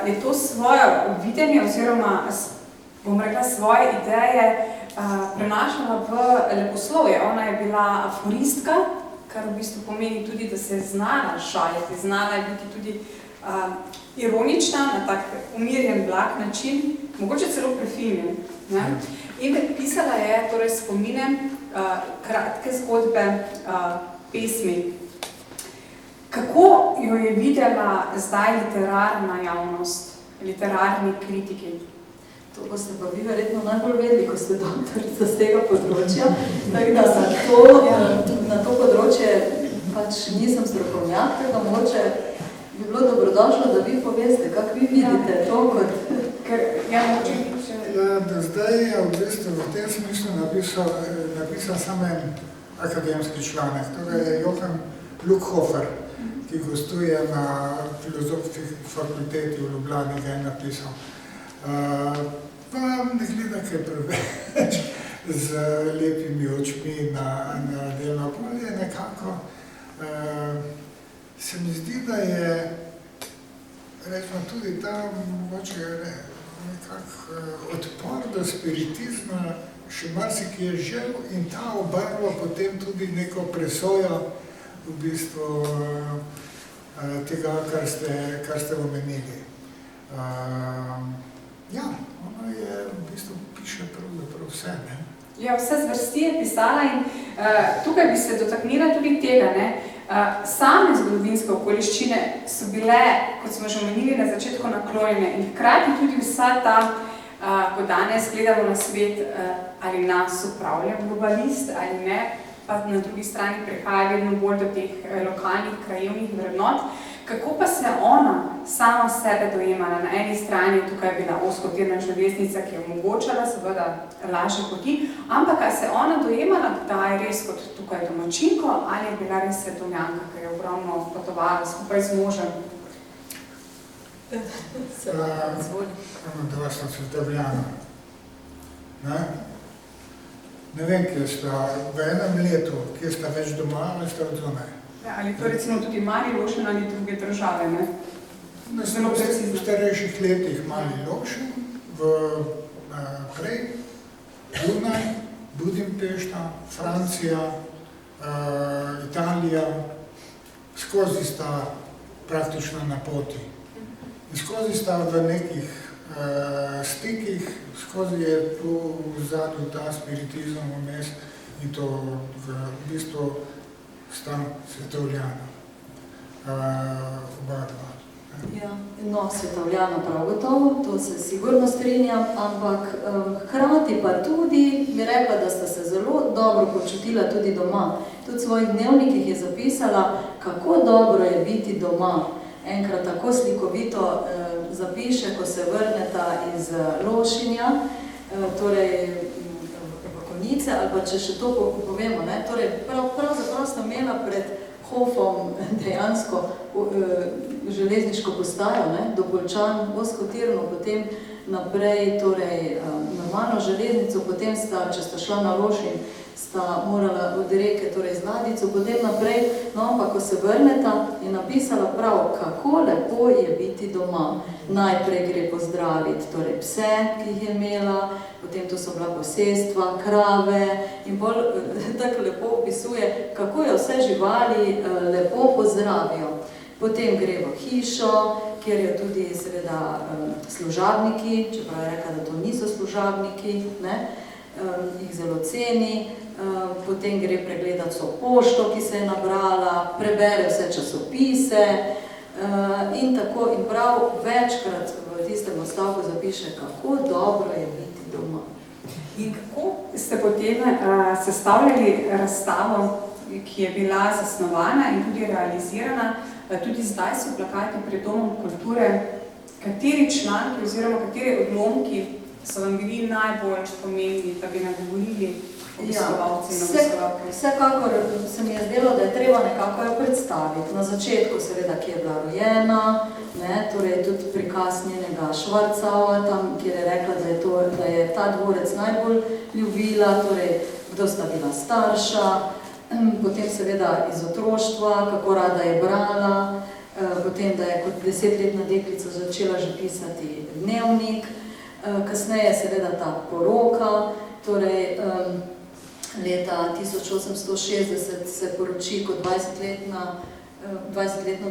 je to svoje videnje oziroma, bom rekla, svoje ideje prenašala v leposlovje. Ona je bila aforistka, kar v bistvu pomeni tudi, da se je znala šaliti, znala je biti tudi ironična, na tak umirjen, blag način, mogoče celo prefilmjen. In pisala je torej spomine, kratke zgodbe, pesmi. Kako jo je videla zdaj literarna javnost, literarni kritiki? To boste pa vi verjetno najbolj vedeli, ko ste doktorica z tega področja. Tako da na to področje pač nisem strokovnjak, tako da mogoče bi bilo dobrodošlo, da vi poveste, kako vi vidite to kot... Zdaj je v bistvu v tem smislu napisal samo en akademski članek, torej je Johann Luckhofer, ki gostuje na filozofski fakulteti v Ljubljani, ga je napisal. Pa ne gleda kaj preveč z lepimi očmi na delno polje, nekako. Se mi zdi, da je, rečemo, tudi ta mogoče nekako odpor do spiritizma še marsikje žel in ta obarva potem tudi neko presojo v bistvu tega, kar ste omenili. Ja, ona je v bistvu piše pravzaprav vse, ne? Ja, vse zvrsti je pisala in tukaj bi se dotaknila tudi tega, ne? Same zgodovinske okoliščine so bile, kot smo že omenili na začetku, naklonjene in hkrati tudi vsa ta, ko danes gledamo na svet, ali nas upravlja globalist ali ne, pa na drugi strani prihaja vedno bolj do teh lokalnih, krajevnih vrednot. Kako pa se ona sama sebe dojemala? Na eni strani je tukaj bila ozkotirna železnica, ki je omogočala seveda lažje poti, ampak ali se ona dojemala, da je res kot tukaj domačinko ali je bila res svetovljanka, ki je ogromno potovala skupaj z možem? Da sem svetovljana. Ne vem, kje sta v enem letu, kje sta več doma ali sta odzunaj. Ali to recimo tudi Mali Lošen ali druge države, ne? V starejših letih Mali Lošen, prej Dunaj, Budimpešta, Francija, Italija, skozi sta praktično na poti. In skozi sta v nekih stikih, skozi je tu vzadu ta spiritizem vmes in to v bistvu sta svetovljana, oba dva. Ja, no, svetovljana prav gotovo, to se sigurno strinjam, ampak hkrati pa tudi bi rekla, da sta se zelo dobro počutila tudi doma. Tudi v svojih dnevnikih je zapisala, kako dobro je biti doma. Enkrat tako slikovito zapiše, ko se vrneta iz Lošinja, torej Konjice, ali pa če še to povemo, ne, torej pravzaprav sta imela pred Hofom dejansko železniško postajo, ne, do Poljčan, ozkotirno, potem naprej, torej normalno železnico, potem sta, če sta šla na Lošinj, sta morala od Reke, torej z ladjico, potem naprej, no, ampak ko se vrneta, je napisala prav, kako lepo je biti doma. Najprej gre pozdraviti, torej pse, ki jih je imela, potem to so bila posestva, krave in bolj tako lepo opisuje, kako jo vse živali lepo pozdravijo. Potem gre v hišo, kjer je tudi seveda služabniki, čeprav je rekla, da to niso služabniki, ne, jih zelo ceni, potem gre pregledati vso pošto, ki se je nabrala, prebere vse časopise in tako in prav večkrat v tistem odstavku zapiše, kako dobro je biti doma. In kako ste potem sestavljali razstavo, ki je bila zasnovana in tudi realizirana, tudi zdaj so plakati pred Domom kulture, kateri članki oziroma kateri odlomki so vam bili najbolj pomembni, da bi nagovorili obiskovalce in obiskovalke? Vsekakor se mi je zdelo, da je treba nekako jo predstaviti. Na začetku seveda, ki je bila rojena, ne, torej tudi prikaz njenega Švarcava, tam, kjer je rekla, da je ta dvorec najbolj ljubila, torej kdo sta bila starša, potem seveda iz otroštva, kako rada je brala, potem, da je kot 10-letna deklica začela že pisati dnevnik, kasneje seveda ta poroka, torej leta 1860 se poroči kot 20-letno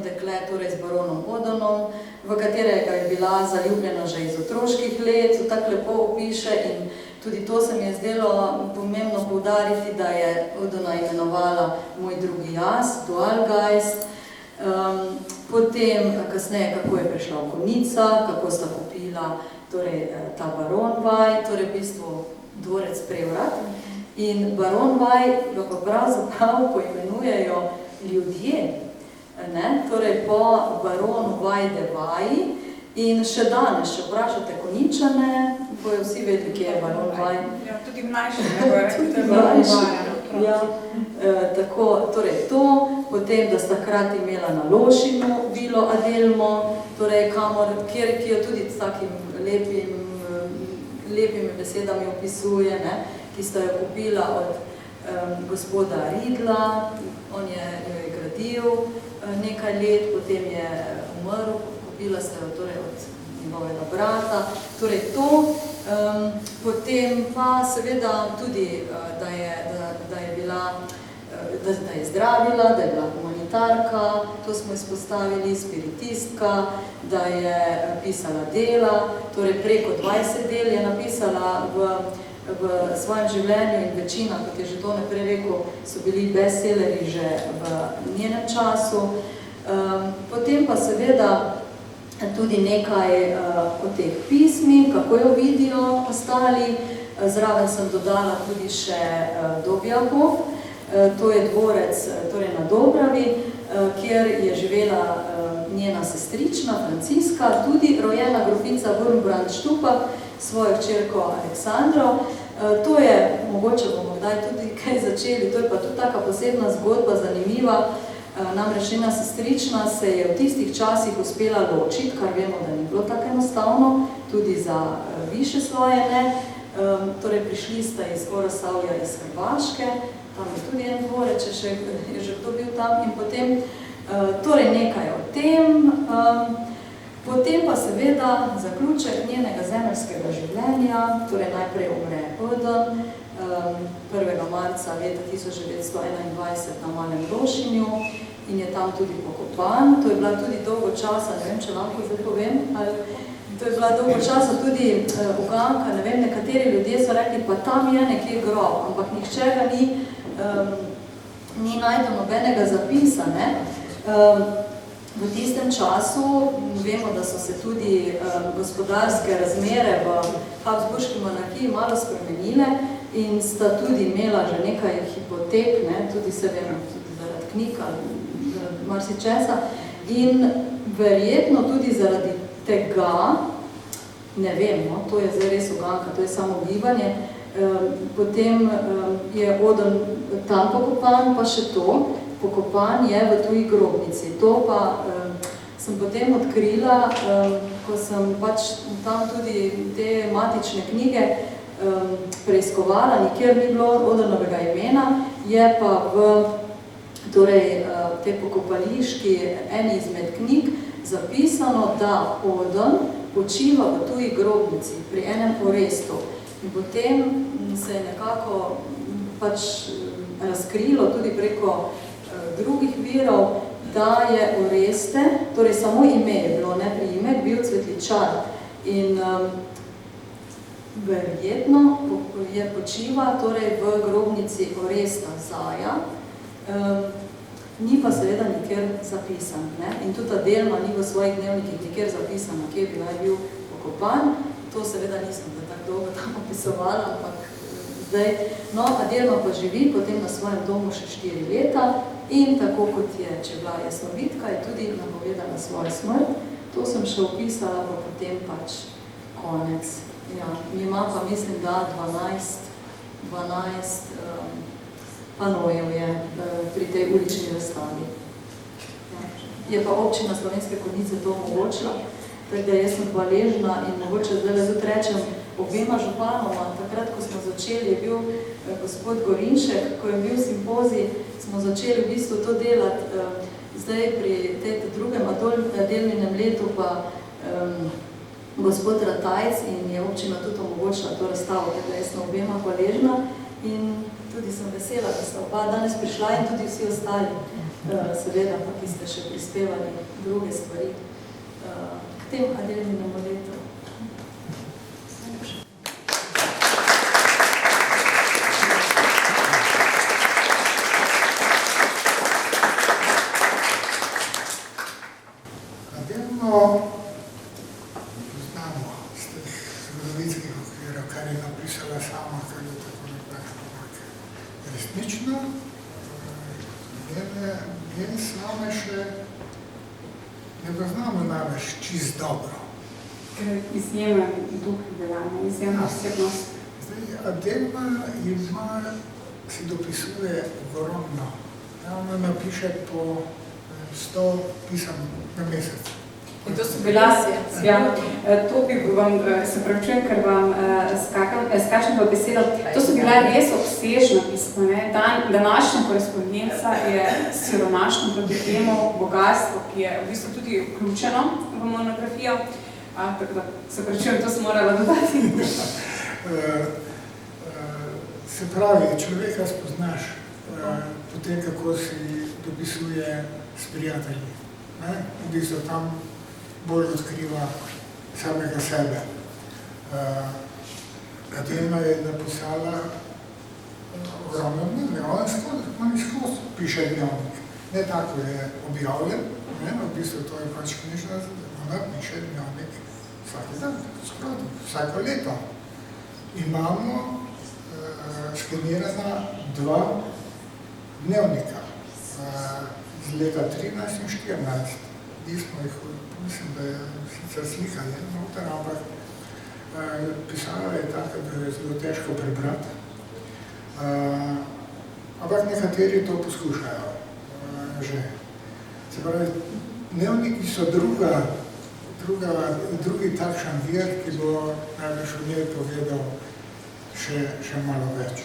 dekle, torej z baronom Odonom, v katerega je bila zaljubljena že iz otroških let, tako lepo opiše in tudi to se mi je zdelo pomembno poudariti, da je Odona imenovala moj drugi jaz, Dualgeist, potem kasneje, kako je prišla v Konjica, kako sta kupila torej, ta Baronvaj, torej v bistvu dvorec Prevrat. In Baronvaj ga pa pravzaprav poimenujejo ljudje, ne? Torej po baronu Vajdevaji. In še danes, če vprašate Konjičane, bojo vsi vedeli, kje je baron Vaj. Ja, tudi mlajši, ne bojo rekli, da je baron Vaj. Ja, tako, torej to, potem, da sta hkrati imela na Lošinu vilo Adelmo, torej kamor, ki jo tudi s takim lepimi besedami opisuje, ne, ki sta jo kupila od gospoda Ridla, on jo je gradil nekaj let, potem je umrl, kupila sta jo torej od njegovega brata, torej to, potem pa seveda tudi, da je bila, da je zdravila, da je bila humanitarka, to smo izpostavili, spiritistka, da je pisala dela, torej preko 20 del je napisala v v svojem življenju in večina, kot je že to naprej rekel, so bili bestsellerji že v njenem času. Potem pa seveda tudi nekaj o teh pismih, kako jo vidijo ostali. Zraven sem dodala tudi še Dobjakov, to je dvorec torej na Dobravi, kjer je živela njena sestrična Franciska, tudi rojena grofica Wurmbrand-Stupak, svojo hčerko Aleksandro. To je, mogoče bomo kdaj tudi kaj začeli, to je pa tudi taka posebna zgodba, zanimiva. Namreč njena sestrična se je v tistih časih uspela ločiti, kar vemo, da ni bilo tako enostavno, tudi za više sloje ne. Torej prišli sta iz Oroslavja iz Hrvaške, tam je tudi en dvorec, če še je že kdo bil tam, in potem torej nekaj o tem. Potem pa seveda zaključek njenega zemeljskega življenja, torej najprej umre Oden, 1. marca leta 1921 na Malem Rošinju in je tam tudi pokopan. To je bila tudi dolgo časa, ne vem, če lahko zdaj povem, ali to je bila dolgo časa tudi uganka, ne vem, nekateri ljudje so rekli, pa tam je nekje grob, ampak nihče ga ni najdel nobenega zapisa, ne. V tistem času vemo, da so se tudi gospodarske razmere v Habsburški monarhiji malo spremenile in sta tudi imela že nekaj hipotek, ne, tudi se vemo, tudi zaradi knjig ali zaradi marsičesa. In verjetno tudi zaradi tega, ne vem, no, to je zdaj res uganka, to je samo gibanje, potem je Oden tam pokopan, pa še to, pokopan je v tuji grobnici. To pa sem potem odkrila, ko sem pač tam tudi te matične knjige preiskovala, nikjer ni bilo Odenovega imena, je pa v torej, te pokopališki eni izmed knjig zapisano, da Oden počiva v tuji grobnici pri enem Orestu. In potem se je nekako pač razkrilo tudi preko drugih virov, da je Oreste, torej samo ime je bilo, ne priimek, bil Cvetličar. In verjetno je počiva torej v grobnici Oresta Zaja, ni pa seveda nikjer zapisan. Ne? In tudi ta Delma ni v svojih dnevnikih nikjer zapisana, kje bi naj bil pokopan. To seveda nisem da tako dolgo tam opisovala, ampak zdaj. No, a Delma pa živi potem na svojem domu še 4 leta in tako kot je, če bila jasnovidka, je tudi napovedala svojo smrt. To sem še opisala, pa potem pač konec. Ja, mi ima pa mislim, da 12 panojev je pri tej ulični razstavi. Ja. Je pa občina Slovenske Konjice to omogočila, tako da jaz sem hvaležna in mogoče zdaj tudi rečem obema županoma. Takrat, ko smo začeli, je bil gospod Gorinšek, ko je bil simpozij, smo začeli v bistvu to delati. Zdaj pri tej drugem delninem letu pa gospod Ratajc in je občina tudi omogočila to razstavo, tako da jaz sem obema hvaležna in tudi sem vesela, da sta oba danes prišla in tudi vsi ostali, seveda pa, ki ste še prispevali druge stvari k tem delninem letu. Znamo z teh zgodovinskih okvirov, kar je napisala sama, kar je tako nekaj. Resnično, njen same še ne poznamo namreč čist dobro. Ker izjemen duh delanja, izjemna osebnost. Delma si dopisuje ogromno. Ona napiše po 100 pisem na mesec. In to so bila Ja, to bi vam, se pravičujem, ker vam skačem v besedo, to so bila res obsežna pisma. Današnja korespondenca je siromašno proti temu bogatstvo, ki je v bistvu tudi vključeno v monografijo. Tako da se pravičujem, to sem morala dodati. Se pravi, človeka spoznaš potem, kako si dopisuje s prijatelji. V bistvu tam bolj odkriva samega sebe. Adelma je napisala ogromno dnevnik, on skozi piše dnevnik. Ne tako je objavljen, ne, v bistvu to je pač knjižna, ona piše dnevnik vsaki dan, skrati, vsako leto. Imamo skenirana 2 dnevnika iz leta 13 in 14. Smo jih, mislim, da je sicer slika noter, ampak pisala je tako, da je zelo težko prebrati. Ampak nekateri to poskušajo že. Se pravi, dnevniki so drugi takšen vir, ki bo največ o njej povedal še malo več.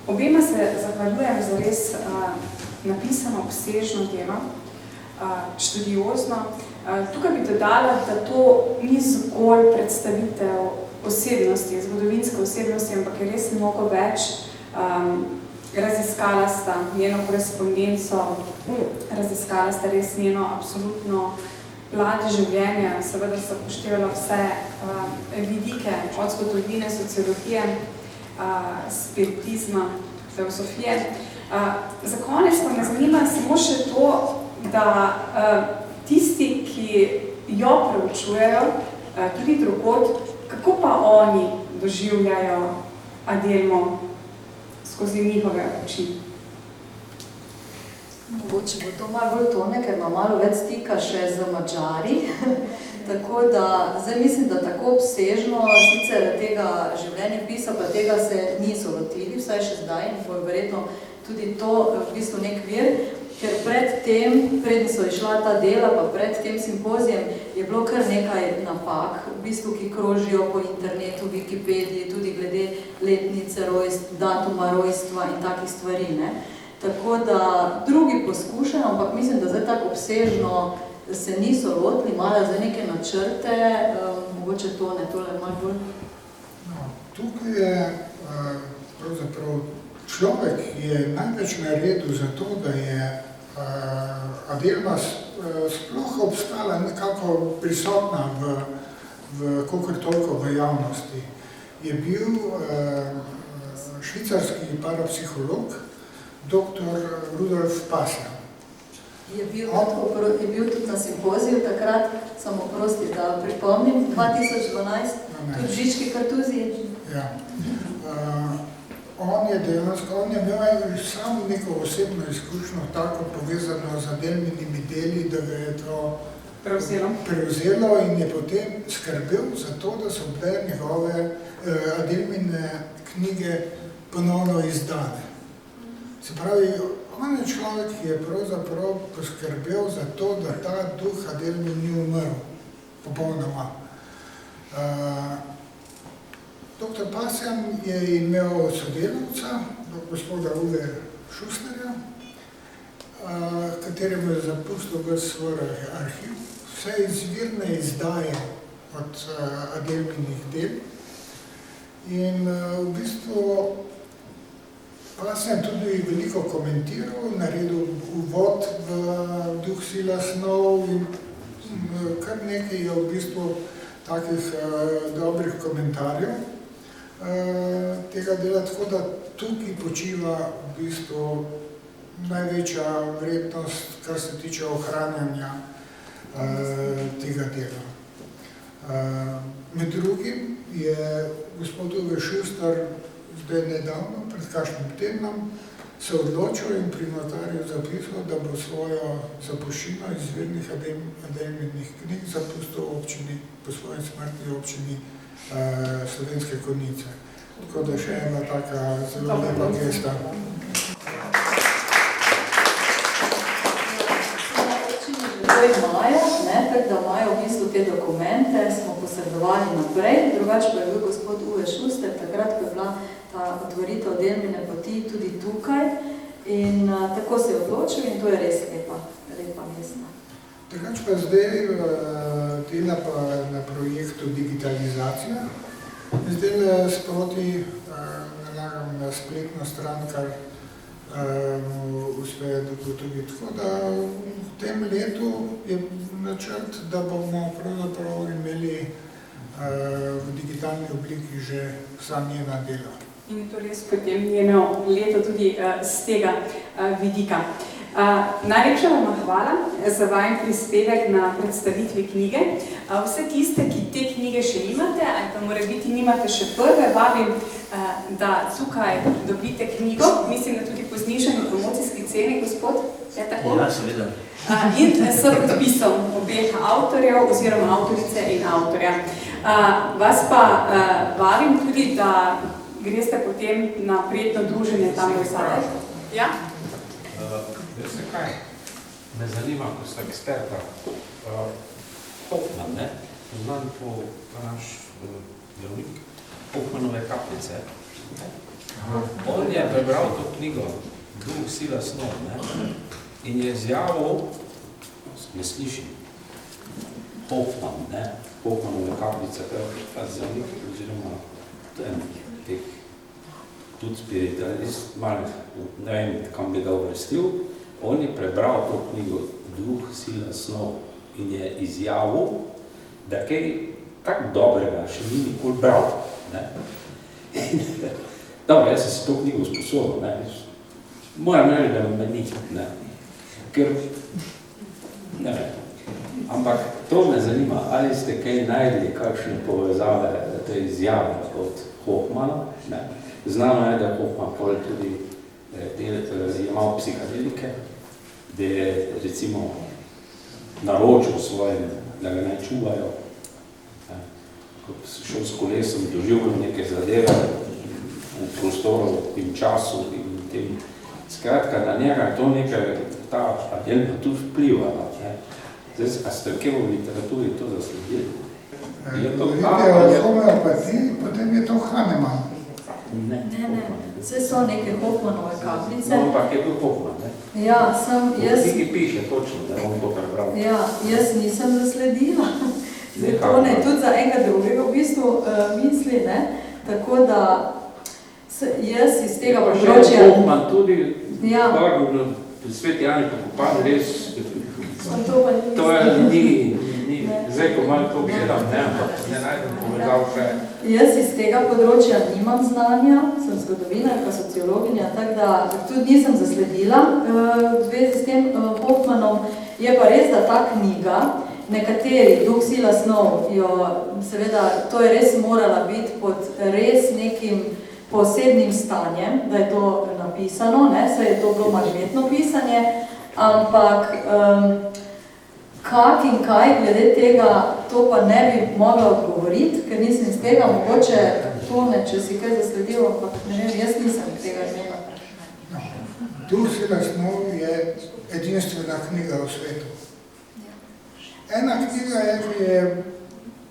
Obema se zahvaljujem za res napisano obsežno delo, študiozno. Tukaj bi dodala, da to ni zgolj predstavitev osebnosti, zgodovinske osebnosti, ampak je res mnogo več. Raziskala sta njeno korespondenco, raziskala sta res njeno absolutno plat življenja, seveda sta upoštevala vse vidike od zgodovine, sociologije, spiritizma, filozofije. Za konec pa me zanima samo še to, da tisti, ki jo preučujejo, tudi drugod, kako pa oni doživljajo Adelmo skozi njihove oči? Mogoče bo to malo bolj tone, ker ima malo več stika še z Madžari. Tako da, zdaj mislim, da tako obsežno, sicer tega življenjepisa, pa tega se niso lotili, vsaj še zdaj, in bo verjetno tudi to v bistvu nek vir, ker preden so išla ta dela, pa pred tem simpozijem, je bilo kar nekaj napak, v bistvu, ki krožijo po internetu, Wikipediji, tudi glede letnice datuma rojstva in takih stvari, ne. Tako da drugi poskušajo, ampak mislim, da zdaj tako obsežno se niso lotili, imajo za neke načrte, mogoče tole malo bolj. No, tukaj je pravzaprav človek, ki je največ naredil za to, da je Adelma sploh obstala nekako prisotna v kolikor toliko v javnosti. Je bil švicarski parapsiholog, dr. Rudolf Pasjan. Je bil tudi na simpoziju takrat, samo prosti, da pripomnim, 2012, tudi Žički Kartuziji. Ja. On je imel samo neko osebno izkušnjo, tako povezano z Adelminimi deli, da ga je to prevzelo in je potem skrbel za to, da so bile njegove Adelmine knjige ponovno izdane. Se pravi, on je človek, ki je pravzaprav poskrbel za to, da ta duh Adelmin ni umrl popolnoma. Dr. Pasjan je imel sodelavca, gospoda Uwe Schusterja, kateremu je zapustil ves svoj arhiv, vse izvirne izdaje od Adelminih del. In v bistvu Pasjan tudi veliko komentiral, naredil uvod v duh sila snov in kar nekaj je v bistvu takih dobrih komentarjev tega dela, tako da tukaj počiva v bistvu največja vrednost, kar se tiče ohranjanja tega dela. Med drugim je gospod Uwe Schuster zdaj nedavno, pred kakšnim tednom, se odločil in pri notarju zapisal, da bo svojo zapuščino izvirnih Adelminih knjig zapustil občini, po svoji smrtni občini Slovenske Konjice. Tako da še ena taka zelo lepa gesta. Imajo, tako da imajo v bistvu te dokumente, smo posredovali naprej, drugače pa je bil gospod Uwe Schuster, takrat, ko je bila ta otvoritev Adelmine poti tudi tukaj in tako se je odločil in to je res lepa mesta. Drugače pa zdaj dela pa na projektu digitalizacija. Zdaj sproti nalagam na spletno stran, kar uspe dogotoviti. Tako da v tem letu je načrt, da bomo pravzaprav imeli v digitalni obliki že vsa njena dela. In je to res potem njeno leto tudi z tega vidika. Najlepša vam hvala za vajen prispevek na predstavitvi knjige. Vse tiste, ki te knjige še nimate, ali pa morebiti nimate še prve, vabim, da tukaj dobite knjigo, mislim, da tudi po znižani promocijski ceni, gospod, je tako? Ja, seveda. In s podpisom obeh avtorjev oziroma avtorice in avtorja. Vas pa vabim tudi, da greste potem na prijetno druženje tam v zadaj. Ja? Veste kaj, me zanima, ko sta eksperta, Hoffman, ne? Poznam po naš zdravnik Hoffmanove kapljice. On je prebral to knjigo Duh, sila, snov, ne? In je izjavil, ne slišim, Hoffman, ne? Hoffmanove kapljice, ta zdravnik, oziroma teh tudi spiritualist, malo, ne vem, kam bi ga uvrstil, on je prebral to knjigo Duh, sila, snov in je izjavil, da kaj tako dobrega še ni nikoli bral. Ne? Dobro, jaz sem si to knjigo sposobil, ne? Moram reči, da me ni, ne? Ker, ne vem, ampak to me zanima, ali ste kaj najdli kakšne povezave te izjave od Hoffmana, ne? Znano je, da Hoffman pol tudi imel psihadelike, da je recimo naročil svojim, da ga naj čuvajo. Ko šel s kolesom, doživljal neke zadeve v prostoru in času in tem. Skratka, na njega je to nekaj, ta adel pa tudi vplivala. Zdaj, a ste kje v literaturi to zasledili? Govorite o homeopatiji, potem je to Hahnemann. Ne. Vse so neke Hoffmanove kapljice. No, ampak je to Hoffman, ne? Ja, sem jaz... V knjigi piše točno, da bom to prebral. Ja, jaz nisem zasledila. To ne, tudi za enega drugega v bistvu misli, ne? Tako da jaz iz tega področja... Hoffman tudi, ja. Svet Jani Pokopan, res... To je ni, zdaj, ko malo to gledam, ne, ampak ne najdem povedal še. Jaz iz tega področja nimam znanja, sem zgodovinarka, sociologinja, tako da tudi nisem zasledila v zvezi s tem Hoffmanom. Je pa res, da ta knjiga, nekateri, Duh, sila, snov, seveda, to je res morala biti pod res nekim posebnim stanjem, da je to napisano, ne, saj je to bilo magnetno pisanje, ampak kak in kaj glede tega, to pa ne bi mogla odgovoriti, ker nisem iz tega, mogoče Tone, če si kaj zasledil, ampak ne vem, jaz nisem tega imela. No. Duh, sila, snov je edinstvena knjiga v svetu. Ena knjiga je, ki je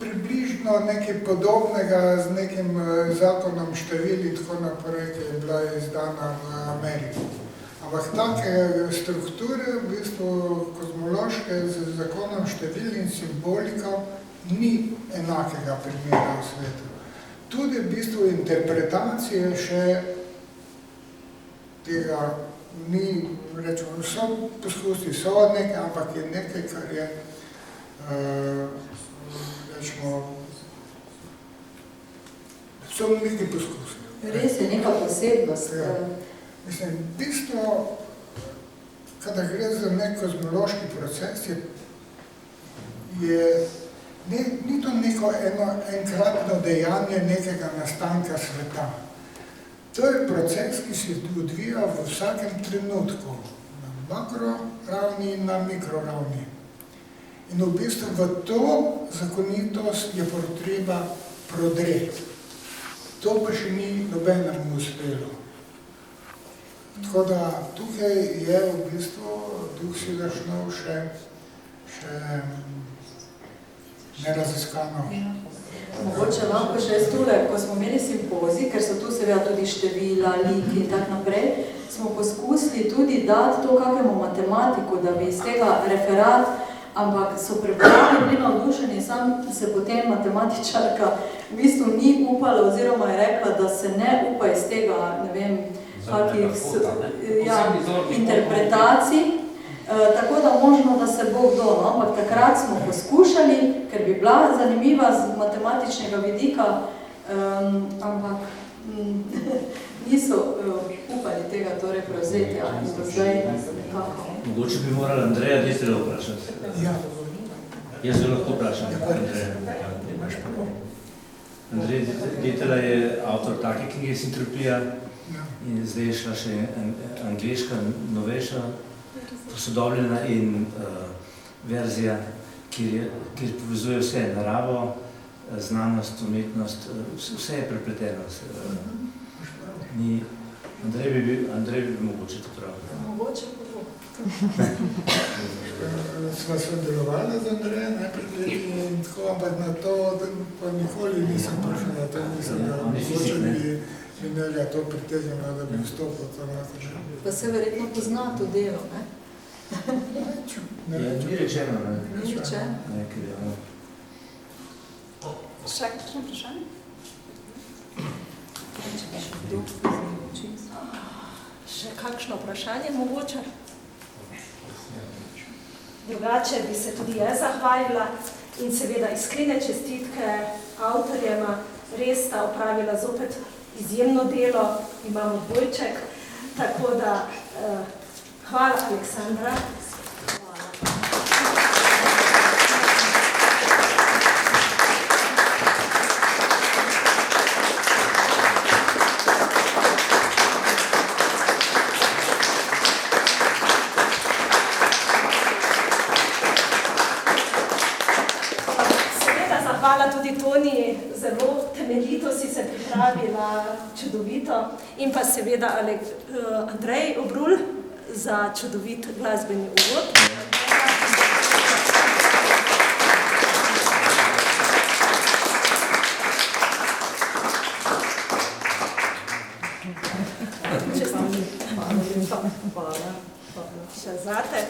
približno nekaj podobnega z nekim zakonom števili, tako naprej, ki je bila izdana v Ameriki. Ampak take strukture, v bistvu kozmološke, z zakonom števil in simbolika, ni enakega primera v svetu. Tudi v bistvu interpretacije še tega ni, rečemo, so poskusi, so nekaj, ampak je nekaj, kar je, rečemo, so nekaj poskusi. Res je neka posebnost. Ja. Mislim, bistvo, kada gre za nek kozmološki proces, ni to neko enkratno dejanje nekega nastanka sveta. To je proces, ki se odvija v vsakem trenutku, na makro ravni in na mikro ravni. In v bistvu v to zakonitost je potreba prodreti. To pa še ni nobenemu uspelo. Tako da tukaj je v bistvu Duh, sila, snov še neraziskano. Mogoče lahko še stule, ko smo imeli simpozij, ker so tu seveda tudi števila, liki in tak naprej, smo poskusili tudi dati to kakemu matematiku, da bi iz tega referat, ampak so prebrali, bili navdušeni, sam se potem matematičarka v bistvu ni upala oziroma je rekla, da se ne upa iz tega, ne vem, kakih interpretacij, Tako da možno, da se bo kdo, no? Ampak takrat smo poskušali, ker bi bila zanimiva z matematičnega vidika, ampak niso upali tega torej prevzeti, in do zdaj nekako. Mogoče bi morali Andreja Detela vprašati. Ja, Jaz ga lahko vprašam. Andrej Detela je avtor take knjige Sintropija in zdaj je šla še angleška, novejša, posodobljena in verzija, kjer povezuje vse, naravo, znanost, umetnost, vse je prepleteno. Andrej bi bil mogoče to prav. Mogoče bo. sva sodelovala z Andrejem najprej leti in tako, ampak na to pa nikoli nisem prišel na to, mislim, da mogoče bi njega to pritegnilo, da bi vstopil to nazaj. Pa se verjetno pozna to delo, ne? Ni rečeno, ne? Ni rečeno. Še kakšno vprašanje? Še kakšno vprašanje mogoče? Drugače bi se tudi jaz zahvalila in seveda iskrene čestitke avtorjema. Res sta opravila zopet izjemno delo, imamo dvojček, tako da hvala Aleksandra. Hvala tudi Toni, zelo temeljito si se pripravila, čudovito. In pa seveda Andrej Obrul za čudovit glasbeni uvod. Hvala. Še zate.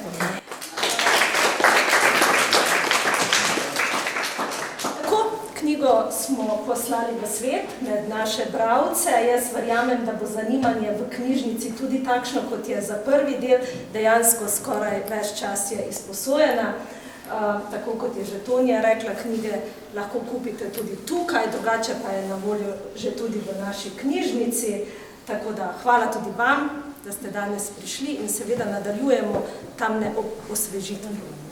Knjigo smo poslali v svet med naše bralce. Jaz verjamem, da bo zanimanje v knjižnici tudi takšno, kot je za prvi del, dejansko skoraj ves čas je izposojena. Tako kot je že Tonija rekla, knjige lahko kupite tudi tukaj, drugače pa je na voljo že tudi v naši knjižnici. Tako da hvala tudi vam, da ste danes prišli in seveda nadaljujemo tamle ob osvežitvi.